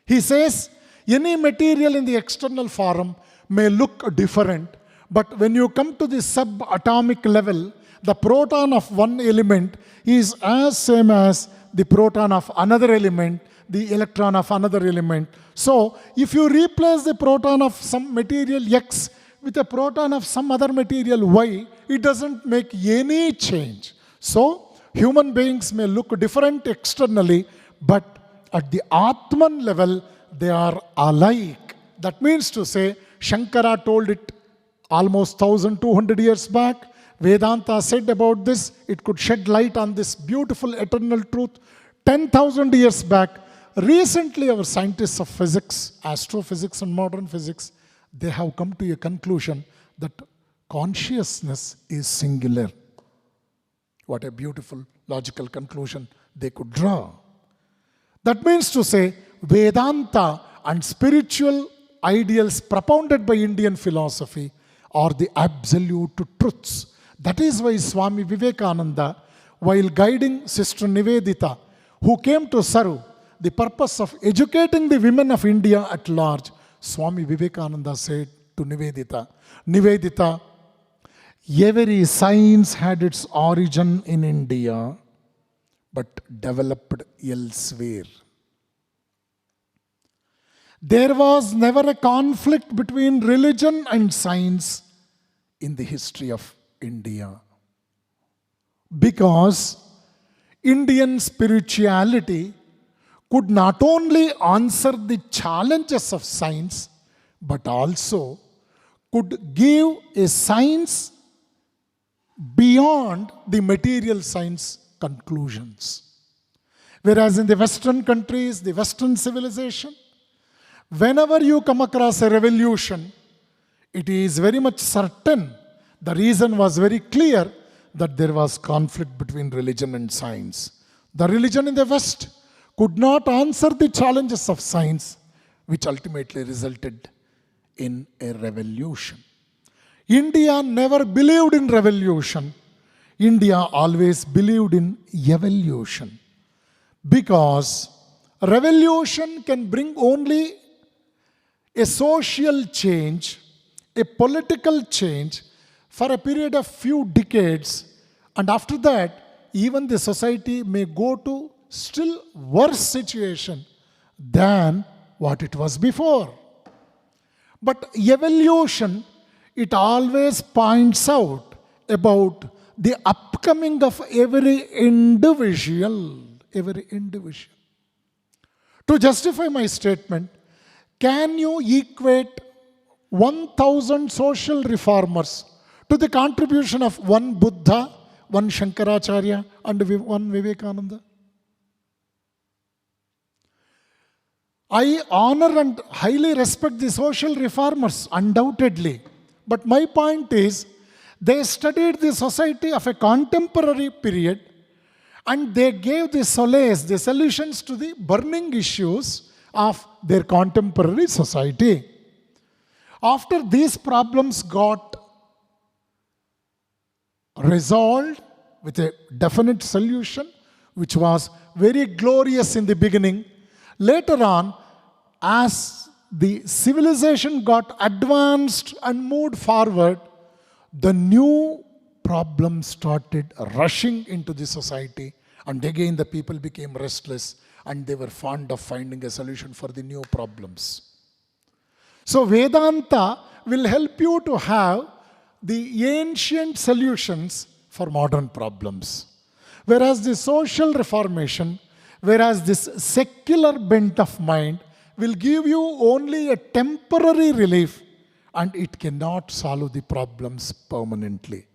Speaker 1: He says, any material in the external form may look different, but when you come to the subatomic level, the proton of one element is as same as the proton of another element, the electron of another element. So, if you replace the proton of some material X with a proton of some other material Y, it doesn't make any change. So, human beings may look different externally, but at the Atman level, they are alike. That means to say, Shankara told it almost 1200 years back. Vedanta said about this, it could shed light on this beautiful eternal truth 10,000 years back. Recently, our scientists of physics, astrophysics and modern physics, they have come to a conclusion that consciousness is singular. What a beautiful logical conclusion they could draw. That means to say, Vedanta and spiritual ideals propounded by Indian philosophy are the absolute truths. That is why Swami Vivekananda, while guiding Sister Nivedita, who came to serve the purpose of educating the women of India at large, Swami Vivekananda said to Nivedita, Nivedita, every science had its origin in India, but developed elsewhere. There was never a conflict between religion and science in the history of India. Because Indian spirituality could not only answer the challenges of science, but also could give a science beyond the material science conclusions. Whereas in the Western countries, the Western civilization, whenever you come across a revolution, it is very much certain, the reason was very clear, that there was conflict between religion and science. The religion in the West could not answer the challenges of science, which ultimately resulted in a revolution. India never believed in revolution. India always believed in evolution. Because revolution can bring only a social change, a political change for a period of few decades, and after that, even the society may go to still worse situation than what it was before. But evolution, it always points out about the upcoming of every individual. To justify my statement, can you equate 1,000 social reformers to the contribution of one Buddha, one Shankaracharya, and one Vivekananda? I honor and highly respect the social reformers, undoubtedly. But my point is, they studied the society of a contemporary period and they gave the solace, the solutions to the burning issues of their contemporary society. After these problems got resolved with a definite solution, which was very glorious in the beginning, later on, as the civilization got advanced and moved forward, the new problems started rushing into the society, and again the people became restless and they were fond of finding a solution for the new problems. So Vedanta will help you to have the ancient solutions for modern problems. Whereas the social reformation, whereas this secular bent of mind will give you only a temporary relief and it cannot solve the problems permanently.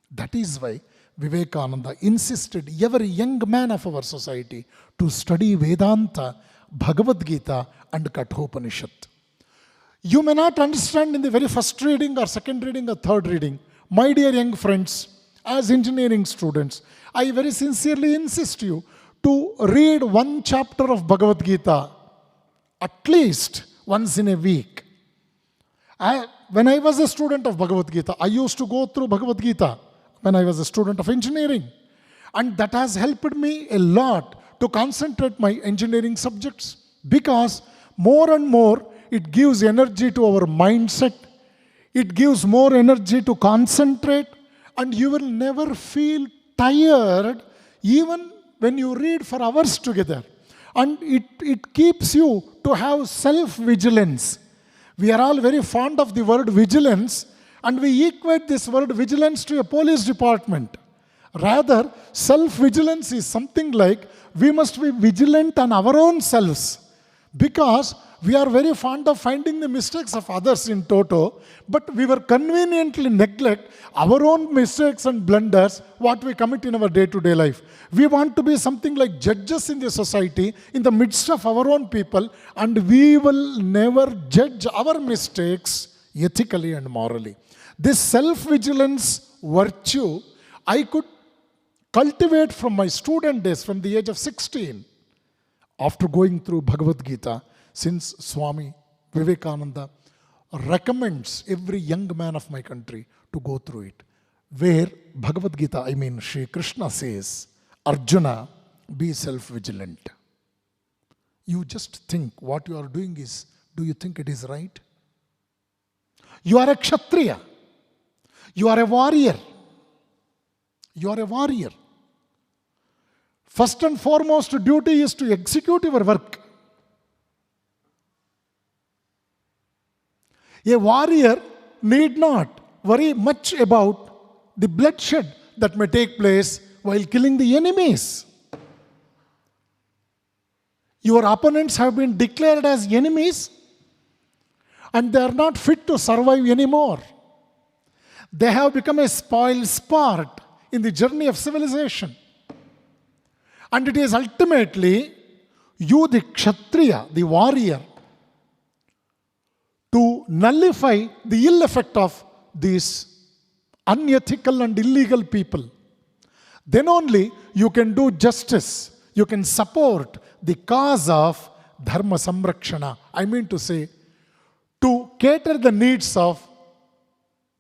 Speaker 1: That is why Vivekananda insisted every young man of our society to study Vedanta, Bhagavad Gita and Kathopanishad. You may not understand in the very first reading or second reading or third reading. My dear young friends, as engineering students, I very sincerely insist you to read one chapter of Bhagavad Gita at least once in a week. When I was a student of Bhagavad Gita, I used to go through Bhagavad Gita when I was a student of engineering. And that has helped me a lot to concentrate my engineering subjects, because more and more it gives energy to our mindset, it gives more energy to concentrate, and you will never feel tired even when you read for hours together. And it keeps you to have self-vigilance. We are all very fond of the word vigilance, and we equate this word vigilance to a police department. Rather, self-vigilance is something like we must be vigilant on our own selves, because we are very fond of finding the mistakes of others in toto, but we were conveniently neglect our own mistakes and blunders, what we commit in our day-to-day life. We want to be something like judges in the society, in the midst of our own people, and we will never judge our mistakes ethically and morally. This self-vigilance virtue I could cultivate from my student days, from the age of 16. After going through Bhagavad Gita, since Swami Vivekananda recommends every young man of my country to go through it, where Bhagavad Gita, Shri Krishna says, Arjuna, be self-vigilant. You just think what you are doing is, do you think it is right? You are a Kshatriya. You are a warrior. You are a warrior. First and foremost duty is to execute your work. A warrior need not worry much about the bloodshed that may take place while killing the enemies. Your opponents have been declared as enemies and they are not fit to survive anymore. They have become a spoil sport in the journey of civilization. And it is ultimately you, the Kshatriya, the warrior, to nullify the ill effect of these unethical and illegal people. Then only you can do justice. You can support the cause of Dharma Samrakshana. I mean to say, to cater the needs of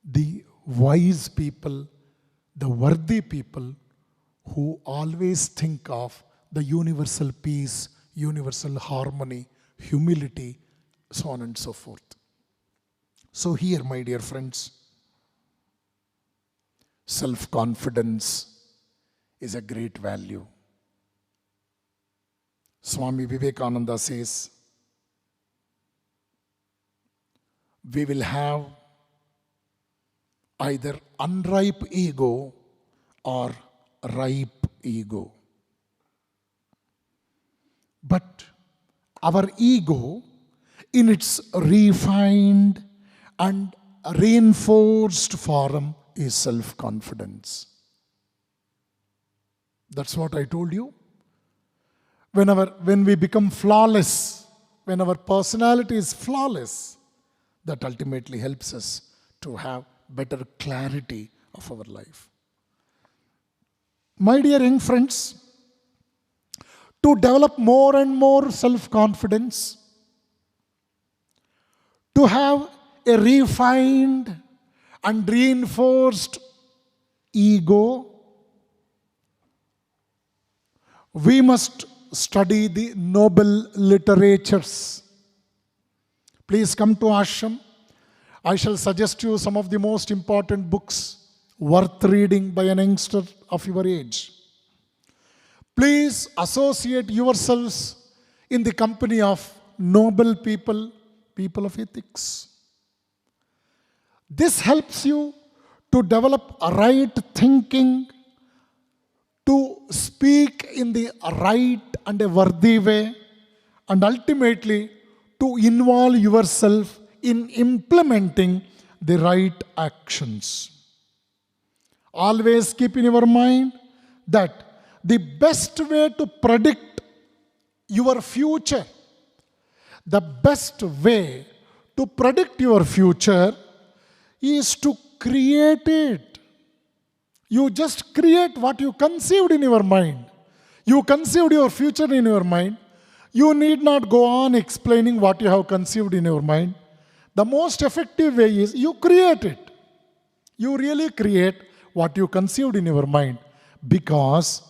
Speaker 1: the wise people, the worthy people who always think of the universal peace, universal harmony, humility, so on and so forth. So here, my dear friends, self-confidence is a great value. Swami Vivekananda says, we will have either unripe ego or ripe ego. But our ego, in its refined and reinforced form, is self-confidence. That's what I told you. When we become flawless, when our personality is flawless, that ultimately helps us to have better clarity of our life. My dear young friends, to develop more and more self-confidence, to have a refined and reinforced ego, we must study the noble literatures. Please come to Ashram. I shall suggest you some of the most important books worth reading by an youngster of your age. Please associate yourselves in the company of noble people, people of ethics. This helps you to develop a right thinking, to speak in the right and a worthy way, and ultimately to involve yourself in implementing the right actions. Always keep in your mind that the best way to predict your future, the best way to predict your future is to create it. You just create what you conceived in your mind. You conceived your future in your mind. You need not go on explaining what you have conceived in your mind. The most effective way is you create it. You really create what you conceived in your mind, because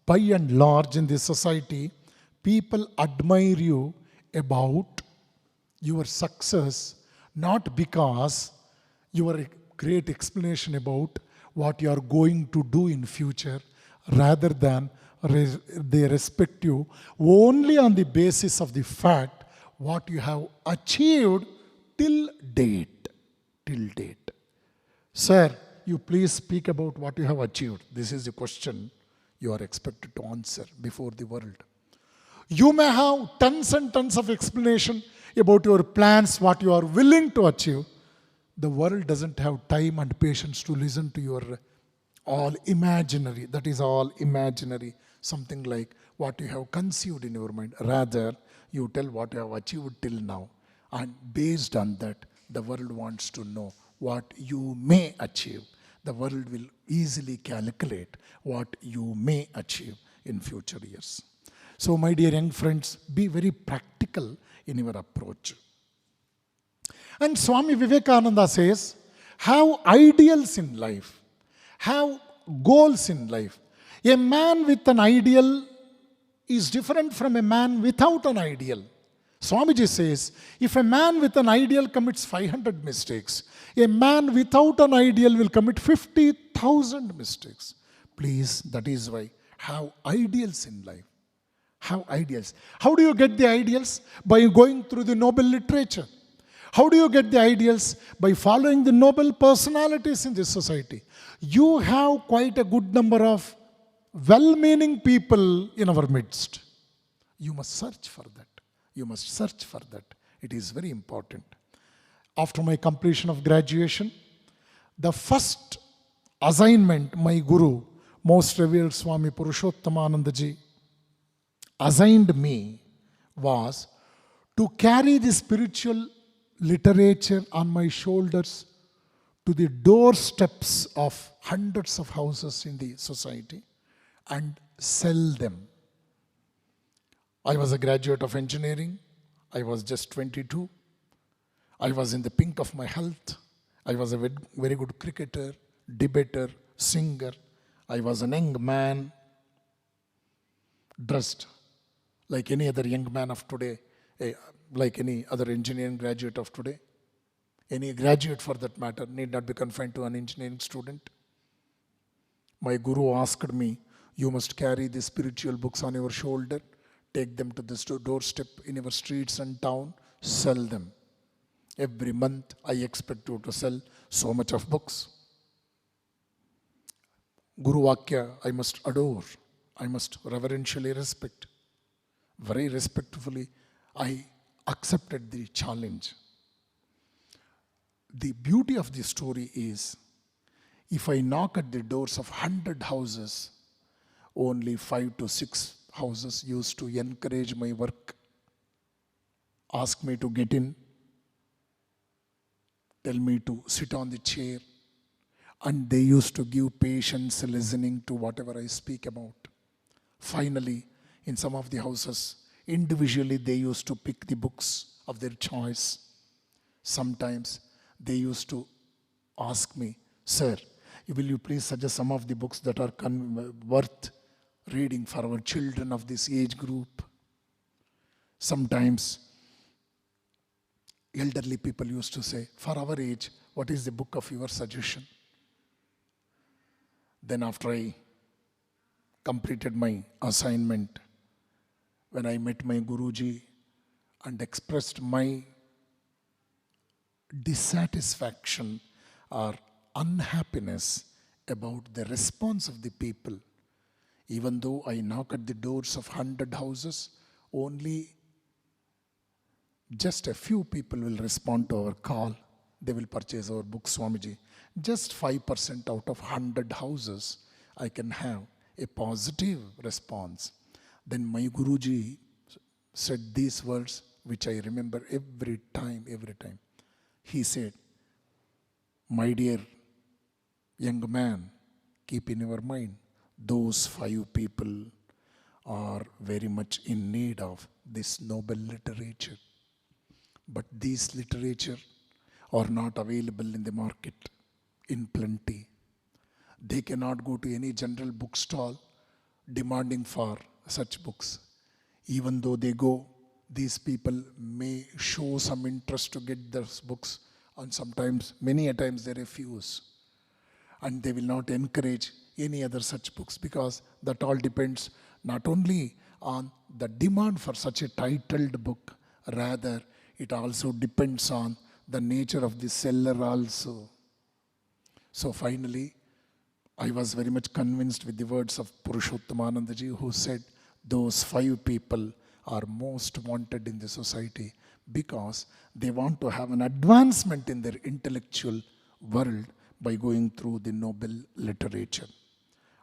Speaker 1: by and large in this society, people admire you about your success, not because you are a great explanation about what you are going to do in future, rather than they respect you only on the basis of the fact what you have achieved till date. Till date. Sir, you please speak about what you have achieved. This is the question you are expected to answer before the world. You may have tons and tons of explanation about your plans, what you are willing to achieve. The world doesn't have time and patience to listen to your all imaginary, that is all imaginary, something like what you have conceived in your mind. Rather, you tell what you have achieved till now. And based on that, the world wants to know what you may achieve. The world will easily calculate what you may achieve in future years. So, my dear young friends, be very practical in your approach. And Swami Vivekananda says, have ideals in life, have goals in life. A man with an ideal is different from a man without an ideal. Swamiji says, if a man with an ideal commits 500 mistakes, a man without an ideal will commit 50,000 mistakes. Please, that is why, have ideals in life. Have ideals. How do you get the ideals? By going through the noble literature. How do you get the ideals? By following the noble personalities in this society. You have quite a good number of well-meaning people in our midst. You must search for that. You must search for that. It is very important. After my completion of graduation, the first assignment my Guru, Most Revered Swami Purushottamanandaji, assigned me was to carry the spiritual literature on my shoulders to the doorsteps of hundreds of houses in the society and sell them. I was a graduate of engineering. I was just 22. I was in the pink of my health. I was a very good cricketer, debater, singer. I was an young man, dressed like any other young man of today, like any other engineering graduate of today. Any graduate for that matter need not be confined to an engineering student. My Guru asked me, you must carry the spiritual books on your shoulder, take them to the doorstep in your streets and town, sell them. Every month I expect you to sell so much of books. Guru Vakya I must adore, I must reverentially respect. Very respectfully I accepted the challenge. The beauty of the story is, if I knock at the doors of 100 houses, only 5 to 6 houses used to encourage my work, ask me to get in, tell me to sit on the chair, and they used to give patience listening to whatever I speak about. Finally, in some of the houses, individually they used to pick the books of their choice. Sometimes they used to ask me, sir, will you please suggest some of the books that are worth reading for our children of this age group? Sometimes elderly people used to say, for our age, what is the book of your suggestion? Then after I completed my assignment, when I met my Guruji and expressed my dissatisfaction or unhappiness about the response of the people, even though I knock at the doors of 100 houses, only just a few people will respond to our call. They will purchase our book, Swamiji. Just 5% out of 100 houses, I can have a positive response. Then my Guruji said these words, which I remember every time. He said, my dear young man, keep in your mind, those 5 people are very much in need of this noble literature. But these literature are not available in the market in plenty. They cannot go to any general bookstall demanding for such books. Even though they go, these people may show some interest to get those books, and sometimes, many a times they refuse. And they will not encourage any other such books, because that all depends not only on the demand for such a titled book, rather it also depends on the nature of the seller also. So finally, I was very much convinced with the words of Purushottamanandaji, who said, those 5 people are most wanted in the society because they want to have an advancement in their intellectual world by going through the noble literature.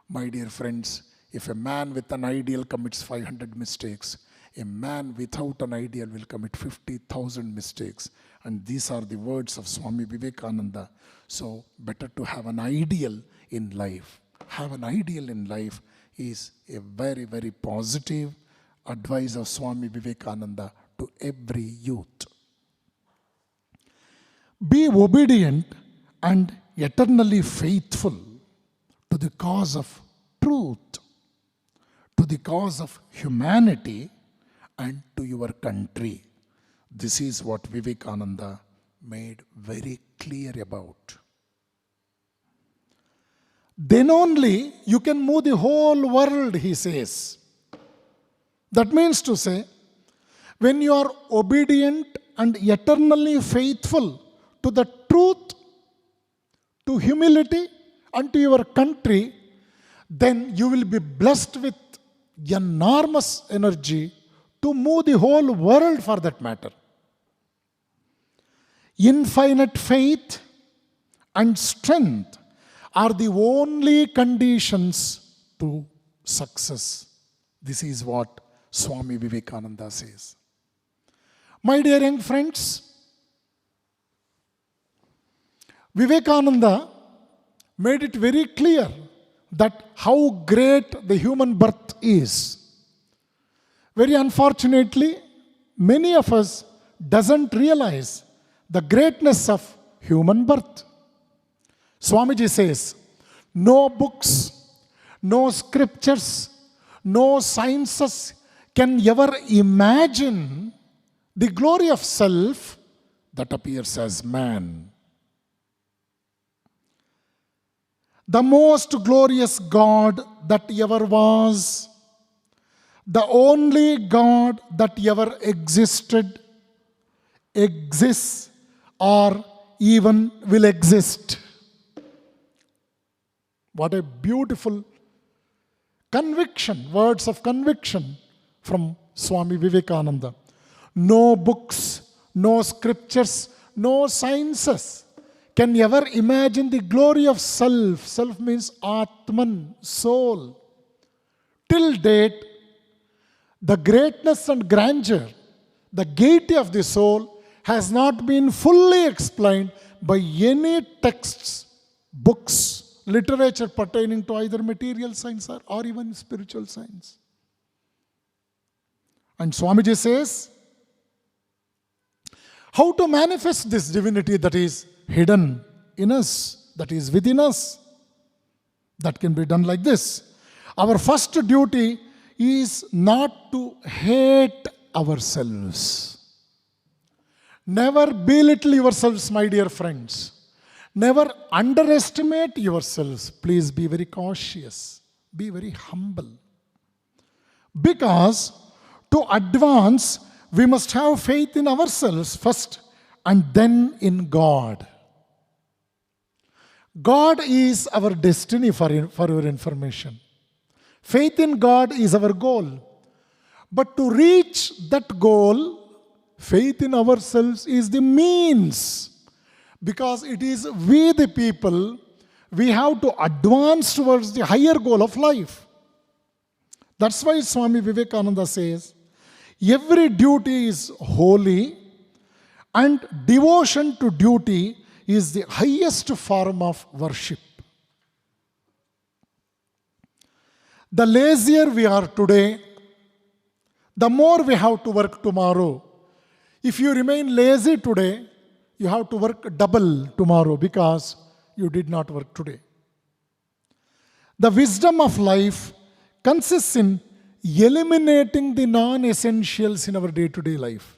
Speaker 1: My dear friends, if a man with an ideal commits 500 mistakes, A man without an ideal will commit 50,000 mistakes. And these are the words of Swami Vivekananda. So better to have an ideal in life. Have an ideal in life is a very, very positive advice of Swami Vivekananda to every youth. Be obedient and eternally faithful to the cause of truth, to the cause of humanity, and to your country. This is what Vivekananda made very clear about. Then only you can move the whole world, he says. That means to say, when you are obedient and eternally faithful to the truth, to humility, and to your country, then you will be blessed with enormous energy to move the whole world for that matter. Infinite faith and strength are the only conditions to success. This is what Swami Vivekananda says. My dear young friends, Vivekananda made it very clear that how great the human birth is. Very unfortunately, many of us doesn't realize the greatness of human birth. Swamiji says, no books, no scriptures, no sciences can ever imagine the glory of self that appears as man. The most glorious God that ever was, the only God that ever existed, exists, or even will exist. What a beautiful conviction, words of conviction from Swami Vivekananda. No books, no scriptures, no sciences can ever imagine the glory of self. Self means Atman, soul. Till date, the greatness and grandeur, the gaiety of the soul has not been fully explained by any texts, books, literature pertaining to either material science or even spiritual science. And Swamiji says, how to manifest this divinity that is hidden in us, that is within us? That can be done like this. Our first duty is not to hate ourselves. Never belittle yourselves, my dear friends. Never underestimate yourselves. Please be very cautious. Be very humble. Because to advance, we must have faith in ourselves first and then in God. God is our destiny for your information. Faith in God is our goal. But to reach that goal, faith in ourselves is the means. Because it is we the people, we have to advance towards the higher goal of life. That's why Swami Vivekananda says, every duty is holy and devotion to duty is the highest form of worship. The lazier we are today, the more we have to work tomorrow. If you remain lazy today, you have to work double tomorrow because you did not work today. The wisdom of life consists in eliminating the non-essentials in our day-to-day life.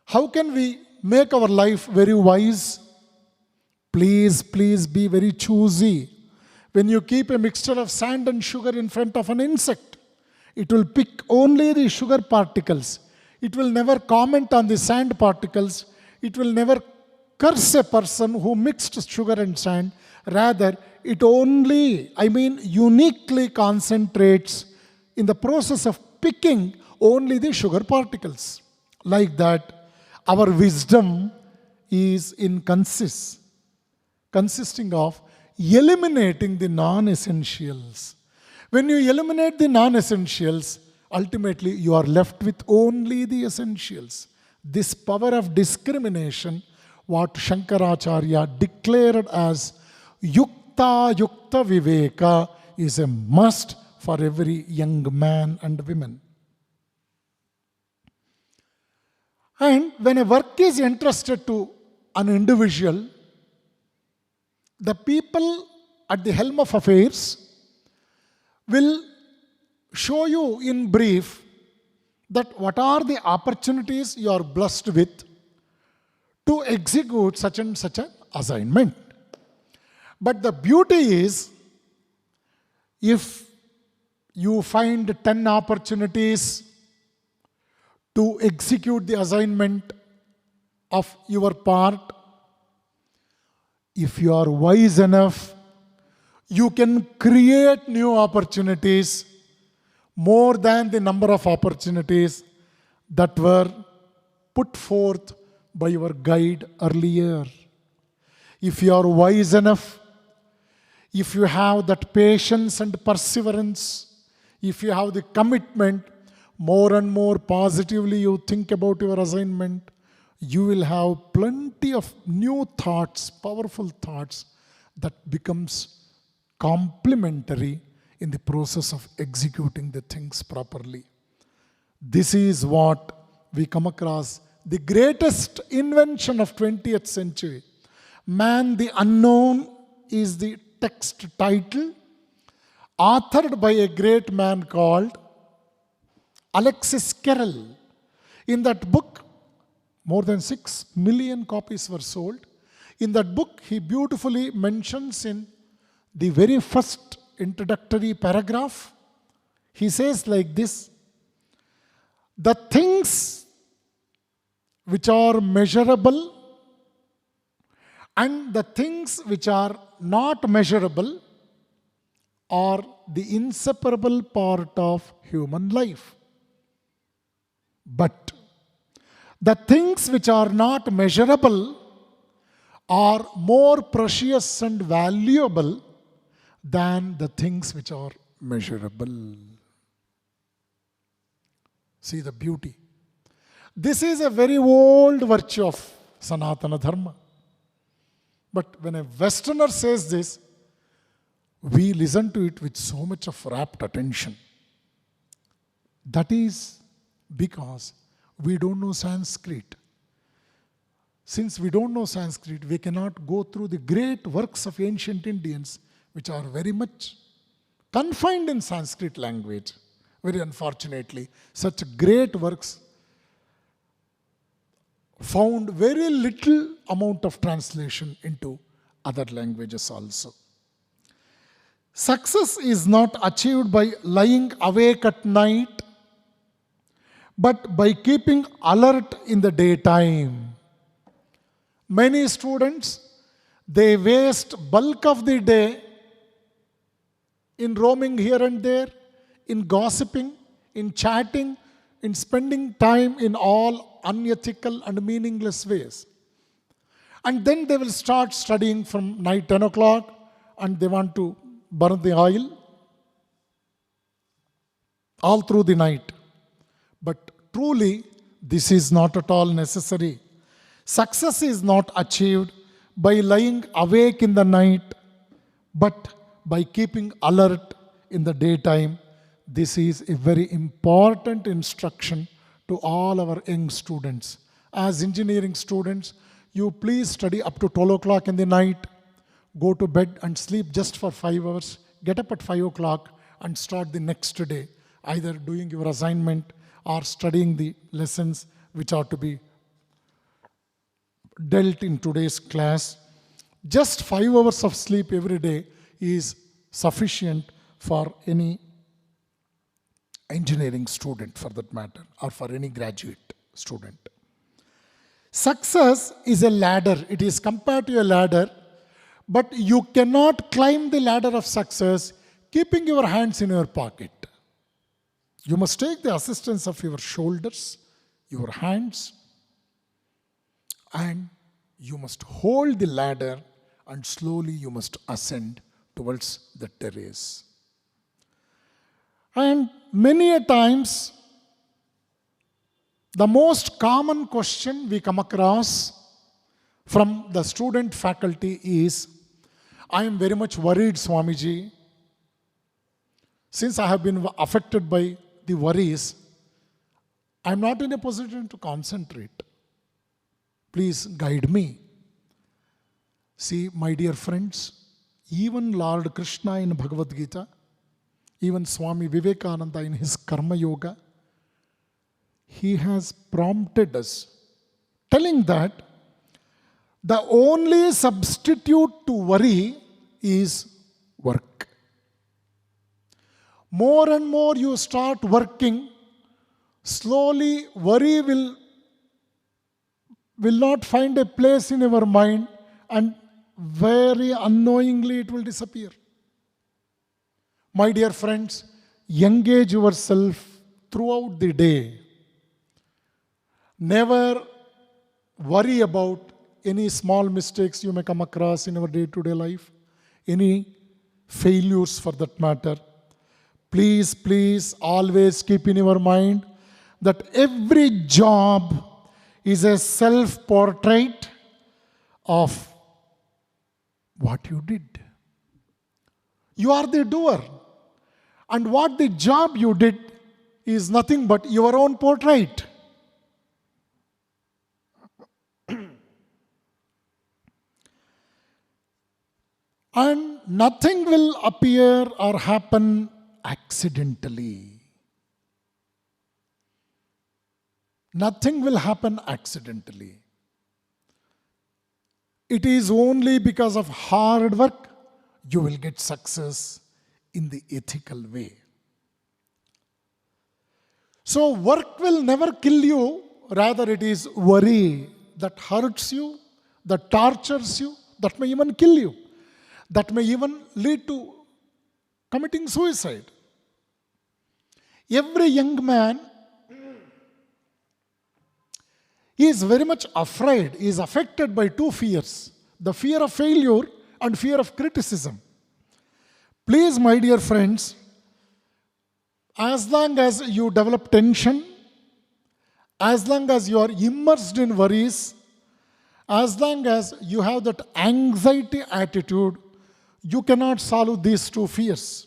Speaker 1: How can we make our life very wise? Please be very choosy. When you keep a mixture of sand and sugar in front of an insect, it will pick only the sugar particles. It will never comment on the sand particles. It will never curse a person who mixed sugar and sand. Rather, it only, uniquely concentrates in the process of picking only the sugar particles. Like that, our wisdom is consisting of eliminating the non-essentials. When you eliminate the non-essentials, ultimately you are left with only the essentials. This power of discrimination, what Shankaracharya declared as Yukta Yukta Viveka, is a must for every young man and woman. And when a work is entrusted to an individual, the people at the helm of affairs will show you in brief that what are the opportunities you are blessed with to execute such and such an assignment. But the beauty is, if you find 10 opportunities to execute the assignment of your part, if you are wise enough, you can create new opportunities more than the number of opportunities that were put forth by your guide earlier. If you are wise enough, if you have that patience and perseverance, if you have the commitment, more and more positively you think about your assignment, you will have plenty of new thoughts, powerful thoughts that becomes complementary in the process of executing the things properly. This is what we come across, the greatest invention of 20th century. Man the Unknown is the text title, authored by a great man called Alexis Carrel. In that book, more than 6 million copies were sold. In that book, he beautifully mentions in the very first introductory paragraph, he says like this: the things which are measurable and the things which are not measurable are the inseparable part of human life. But the things which are not measurable are more precious and valuable than the things which are measurable. See the beauty. This is a very old virtue of Sanatana Dharma. But when a Westerner says this, we listen to it with so much of rapt attention. That is because we don't know Sanskrit. Since we don't know Sanskrit, we cannot go through the great works of ancient Indians, which are very much confined in Sanskrit language. Very unfortunately, such great works found very little amount of translation into other languages also. Success is not achieved by lying awake at night, but by keeping alert in the daytime. Many students, they waste bulk of the day in roaming here and there, in gossiping, in chatting, in spending time in all unethical and meaningless ways. And then they will start studying from night 10 o'clock and they want to burn the oil all through the night. But truly, this is not at all necessary. Success is not achieved by lying awake in the night, but by keeping alert in the daytime. This is a very important instruction to all our young students. As engineering students, you please study up to 12 o'clock in the night, go to bed and sleep just for 5 hours, get up at 5 o'clock and start the next day, either doing your assignment or studying the lessons which are to be dealt in today's class. Just 5 hours of sleep every day is sufficient for any engineering student, for that matter, or for any graduate student. Success is a ladder. It is compared to a ladder, but you cannot climb the ladder of success keeping your hands in your pocket. You must take the assistance of your shoulders, your hands, and you must hold the ladder and slowly you must ascend towards the terrace. And many a times, the most common question we come across from the student faculty is, I am very much worried, Swamiji. Since I have been affected by the worries, I am not in a position to concentrate. Please guide me. See, my dear friends, even Lord Krishna in Bhagavad Gita, even Swami Vivekananda in his Karma Yoga, he has prompted us, telling that the only substitute to worry is work. More and more you start working, slowly worry will not find a place in your mind, and very unknowingly it will disappear. My dear friends, engage yourself throughout the day. Never worry about any small mistakes you may come across in your day-to-day life, any failures for that matter. Please always keep in your mind that every job is a self-portrait of what you did. You are the doer. And what the job you did is nothing but your own portrait. And nothing will appear or happen accidentally. Nothing will happen accidentally. It is only because of hard work you will get success in the ethical way. So work will never kill you, rather it is worry that hurts you, that tortures you, that may even kill you, that may even lead to committing suicide. Every young man is very much afraid, is affected by two fears, the fear of failure and fear of criticism. Please, my dear friends, as long as you develop tension, as long as you are immersed in worries, as long as you have that anxiety attitude, you cannot solve these two fears.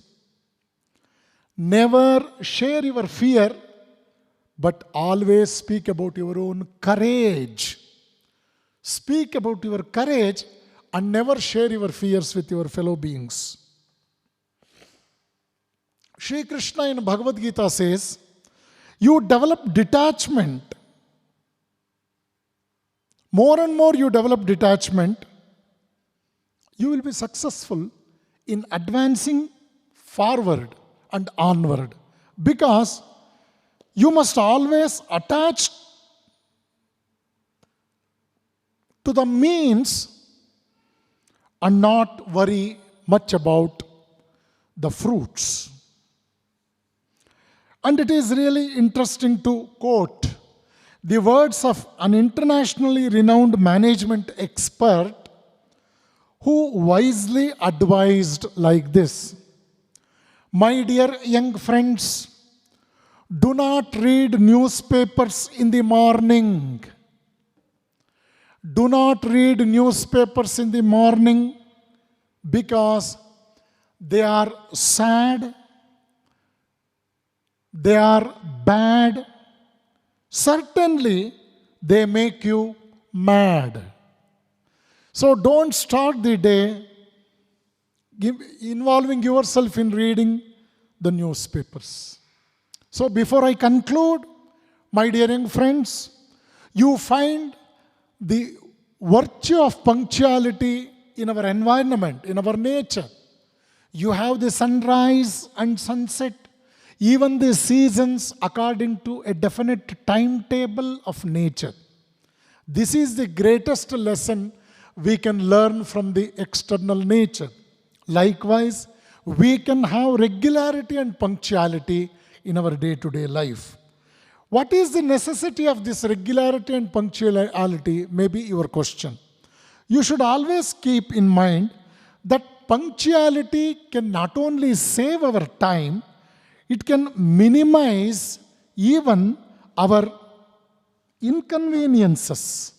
Speaker 1: Never share your fear, but always speak about your own courage. Speak about your courage and never share your fears with your fellow beings. Shri Krishna in Bhagavad Gita says, you develop detachment. More and more you develop detachment, you will be successful in advancing forward and onward, because you must always attach to the means and not worry much about the fruits. And it is really interesting to quote the words of an internationally renowned management expert who wisely advised like this: my dear young friends, do not read newspapers in the morning. Do not read newspapers in the morning because they are sad, they are bad. Certainly, they make you mad. So don't start the day involving yourself in reading the newspapers. So before I conclude, my dear young friends, you find the virtue of punctuality in our environment, in our nature. You have the sunrise and sunset, even the seasons according to a definite timetable of nature. This is the greatest lesson we can learn from the external nature. Likewise, we can have regularity and punctuality in our day-to-day life. What is the necessity of this regularity and punctuality may be your question. You should always keep in mind that punctuality can not only save our time, It can minimize even our inconveniences.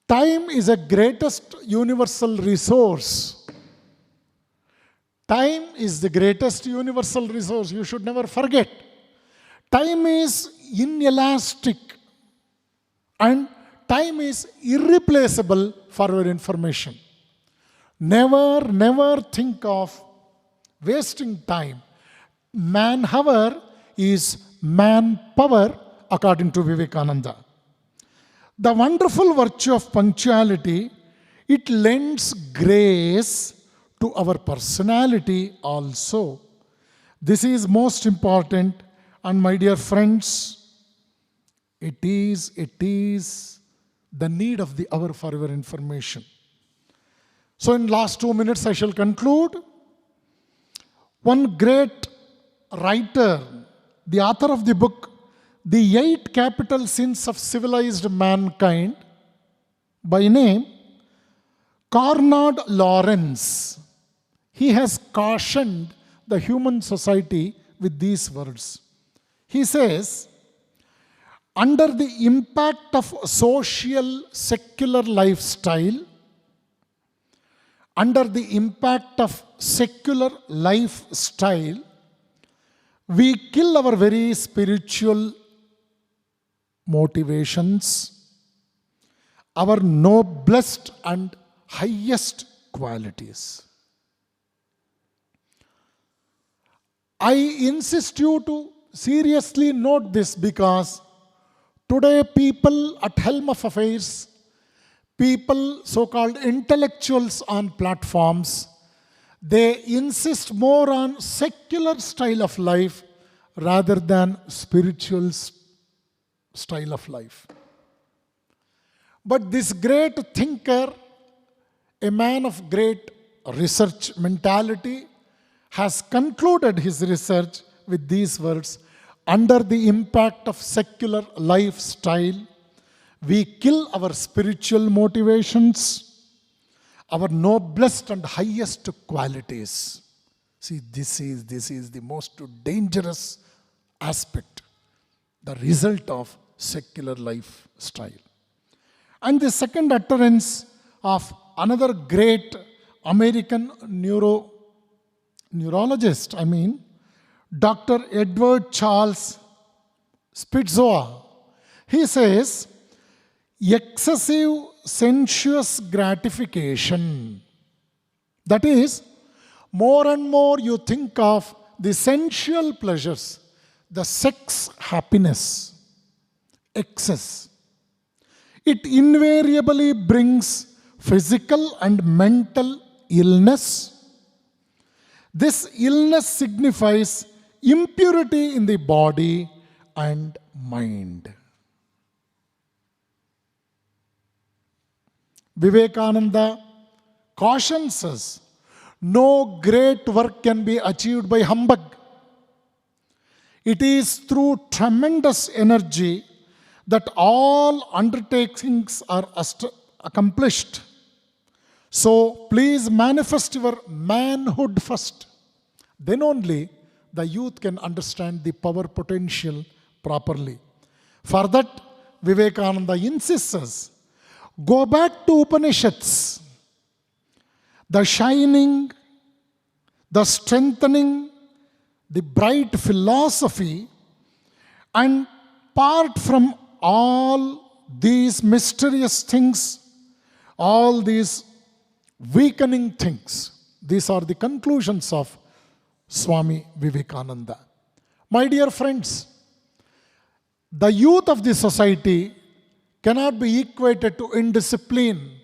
Speaker 1: Time is the greatest universal resource. Time is the greatest universal resource. You should never forget. Time is inelastic and time is irreplaceable for your information. Never think of wasting time. Man-hour is man-power, according to Vivekananda. The wonderful virtue of punctuality, it lends grace to our personality also. This is most important, and my dear friends, it is the need of the hour for your information. So in last 2 minutes I shall conclude. One great writer, the author of the book, The 8 Capital Sins of Civilized Mankind, by name Cornard Lawrence, he has cautioned the human society with these words. He says, under the impact of social secular lifestyle, under the impact of secular lifestyle, we kill our very spiritual motivations, our noblest and highest qualities. I insist you to seriously note this, because today people at helm of affairs, people so-called intellectuals on platforms, they insist more on secular style of life rather than spiritual style of life. But this great thinker, a man of great research mentality, has concluded his research with these words: under the impact of secular lifestyle, we kill our spiritual motivations, our noblest and highest qualities. See, this is the most dangerous aspect, the result of secular lifestyle. And the second utterance of another great American neurologist, Dr. Edward Charles Spitzoa, he says, excessive sensuous gratification, that is, more and more you think of the sensual pleasures, the sex happiness, excess, it invariably brings physical and mental illness. This illness signifies impurity in the body and mind. Vivekananda cautions us, no great work can be achieved by humbug. It is through tremendous energy that all undertakings are accomplished. So please manifest your manhood first. Then only the youth can understand the power potential properly. For that, Vivekananda insists us, go back to Upanishads. The shining, the strengthening, the bright philosophy, and part from all these mysterious things, all these weakening things. These are the conclusions of Swami Vivekananda. My dear friends, the youth of the society cannot be equated to indiscipline.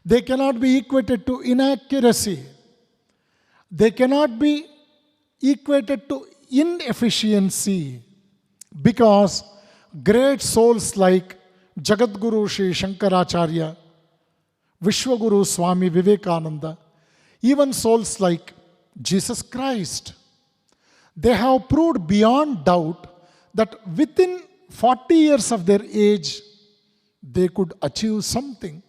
Speaker 1: They cannot be equated to inaccuracy. They cannot be equated to inefficiency, because great souls like Jagadguru Sri Shankaracharya, Vishwaguru Swami Vivekananda, even souls like Jesus Christ, they have proved beyond doubt that within 40 years of their age, they could achieve something,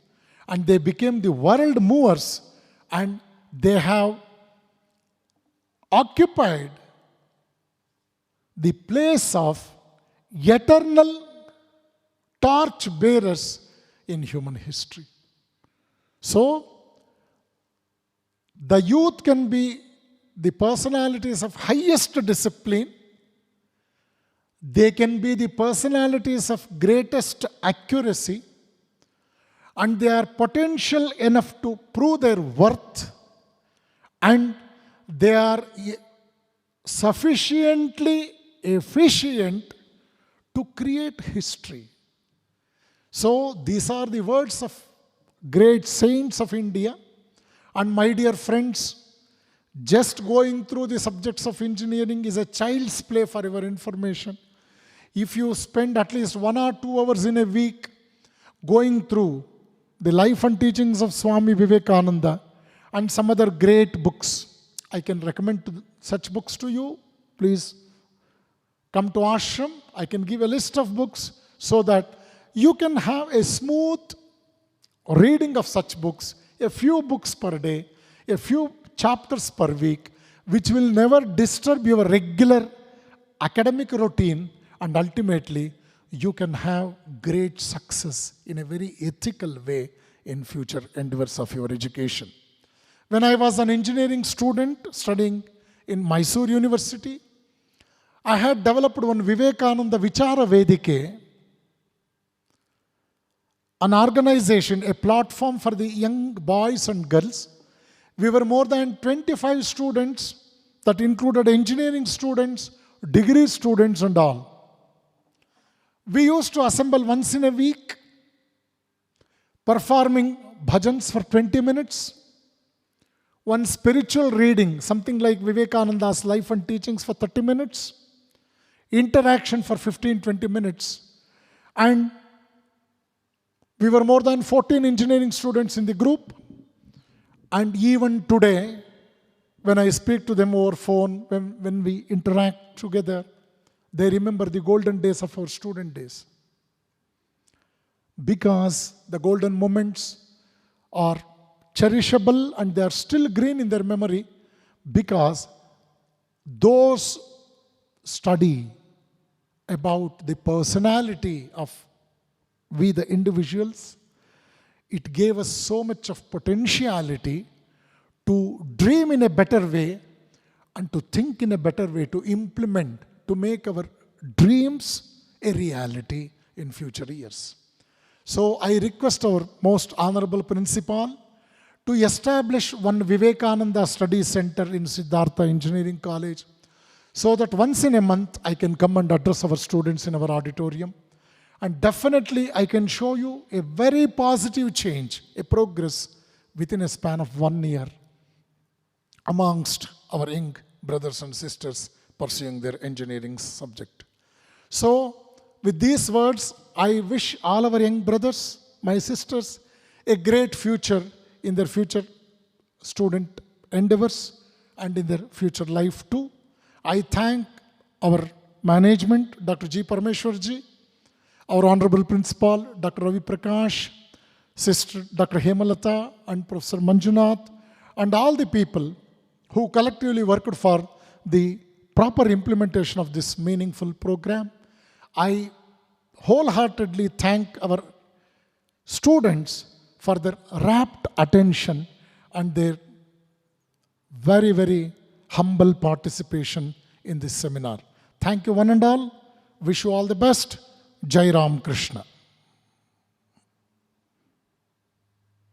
Speaker 1: and they became the world movers, and they have occupied the place of eternal torch bearers in human history. So, the youth can be the personalities of highest discipline. They can be the personalities of greatest accuracy, and they are potential enough to prove their worth, and they are sufficiently efficient to create history. So these are the words of great saints of India. And my dear friends, just going through the subjects of engineering is a child's play for your information. If you spend at least 1 or 2 hours in a week going through the life and teachings of Swami Vivekananda and some other great books, I can recommend such books to you. Please come to Ashram. I can give a list of books so that you can have a smooth reading of such books, a few books per day, a few chapters per week, which will never disturb your regular academic routine, and ultimately you can have great success in a very ethical way in future endeavors of your education. When I was an engineering student studying in Mysore University, I had developed one Vivekananda Vichara Vedike, an organization, a platform for the young boys and girls. We were more than 25 students that included engineering students, degree students and all. We used to assemble once in a week, performing bhajans for 20 minutes, one spiritual reading, something like Vivekananda's life and teachings for 30 minutes, interaction for 15-20 minutes. And we were more than 14 engineering students in the group. And even today, when I speak to them over phone, when we interact together, they remember the golden days of our student days. Because the golden moments are cherishable and they are still green in their memory, because those study about the personality of we the individuals, it gave us so much of potentiality to dream in a better way and to think in a better way, to implement, to make our dreams a reality in future years. So I request our most honorable principal to establish one Vivekananda Study Center in Siddhartha Engineering College, so that once in a month I can come and address our students in our auditorium. And definitely I can show you a very positive change, a progress within a span of 1 year amongst our young brothers and sisters pursuing their engineering subject. So with these words, I wish all our young brothers, my sisters, a great future in their future student endeavors and in their future life too. I thank our management, Dr. G. Parameshwarji, our Honorable Principal, Dr. Ravi Prakash, Sister Dr. Hemalata and Professor Manjunath, and all the people who collectively worked for the proper implementation of this meaningful program. I wholeheartedly thank our students for their rapt attention and their very, very humble participation in this seminar. Thank you one and all. Wish you all the best. Jai Ram Krishna.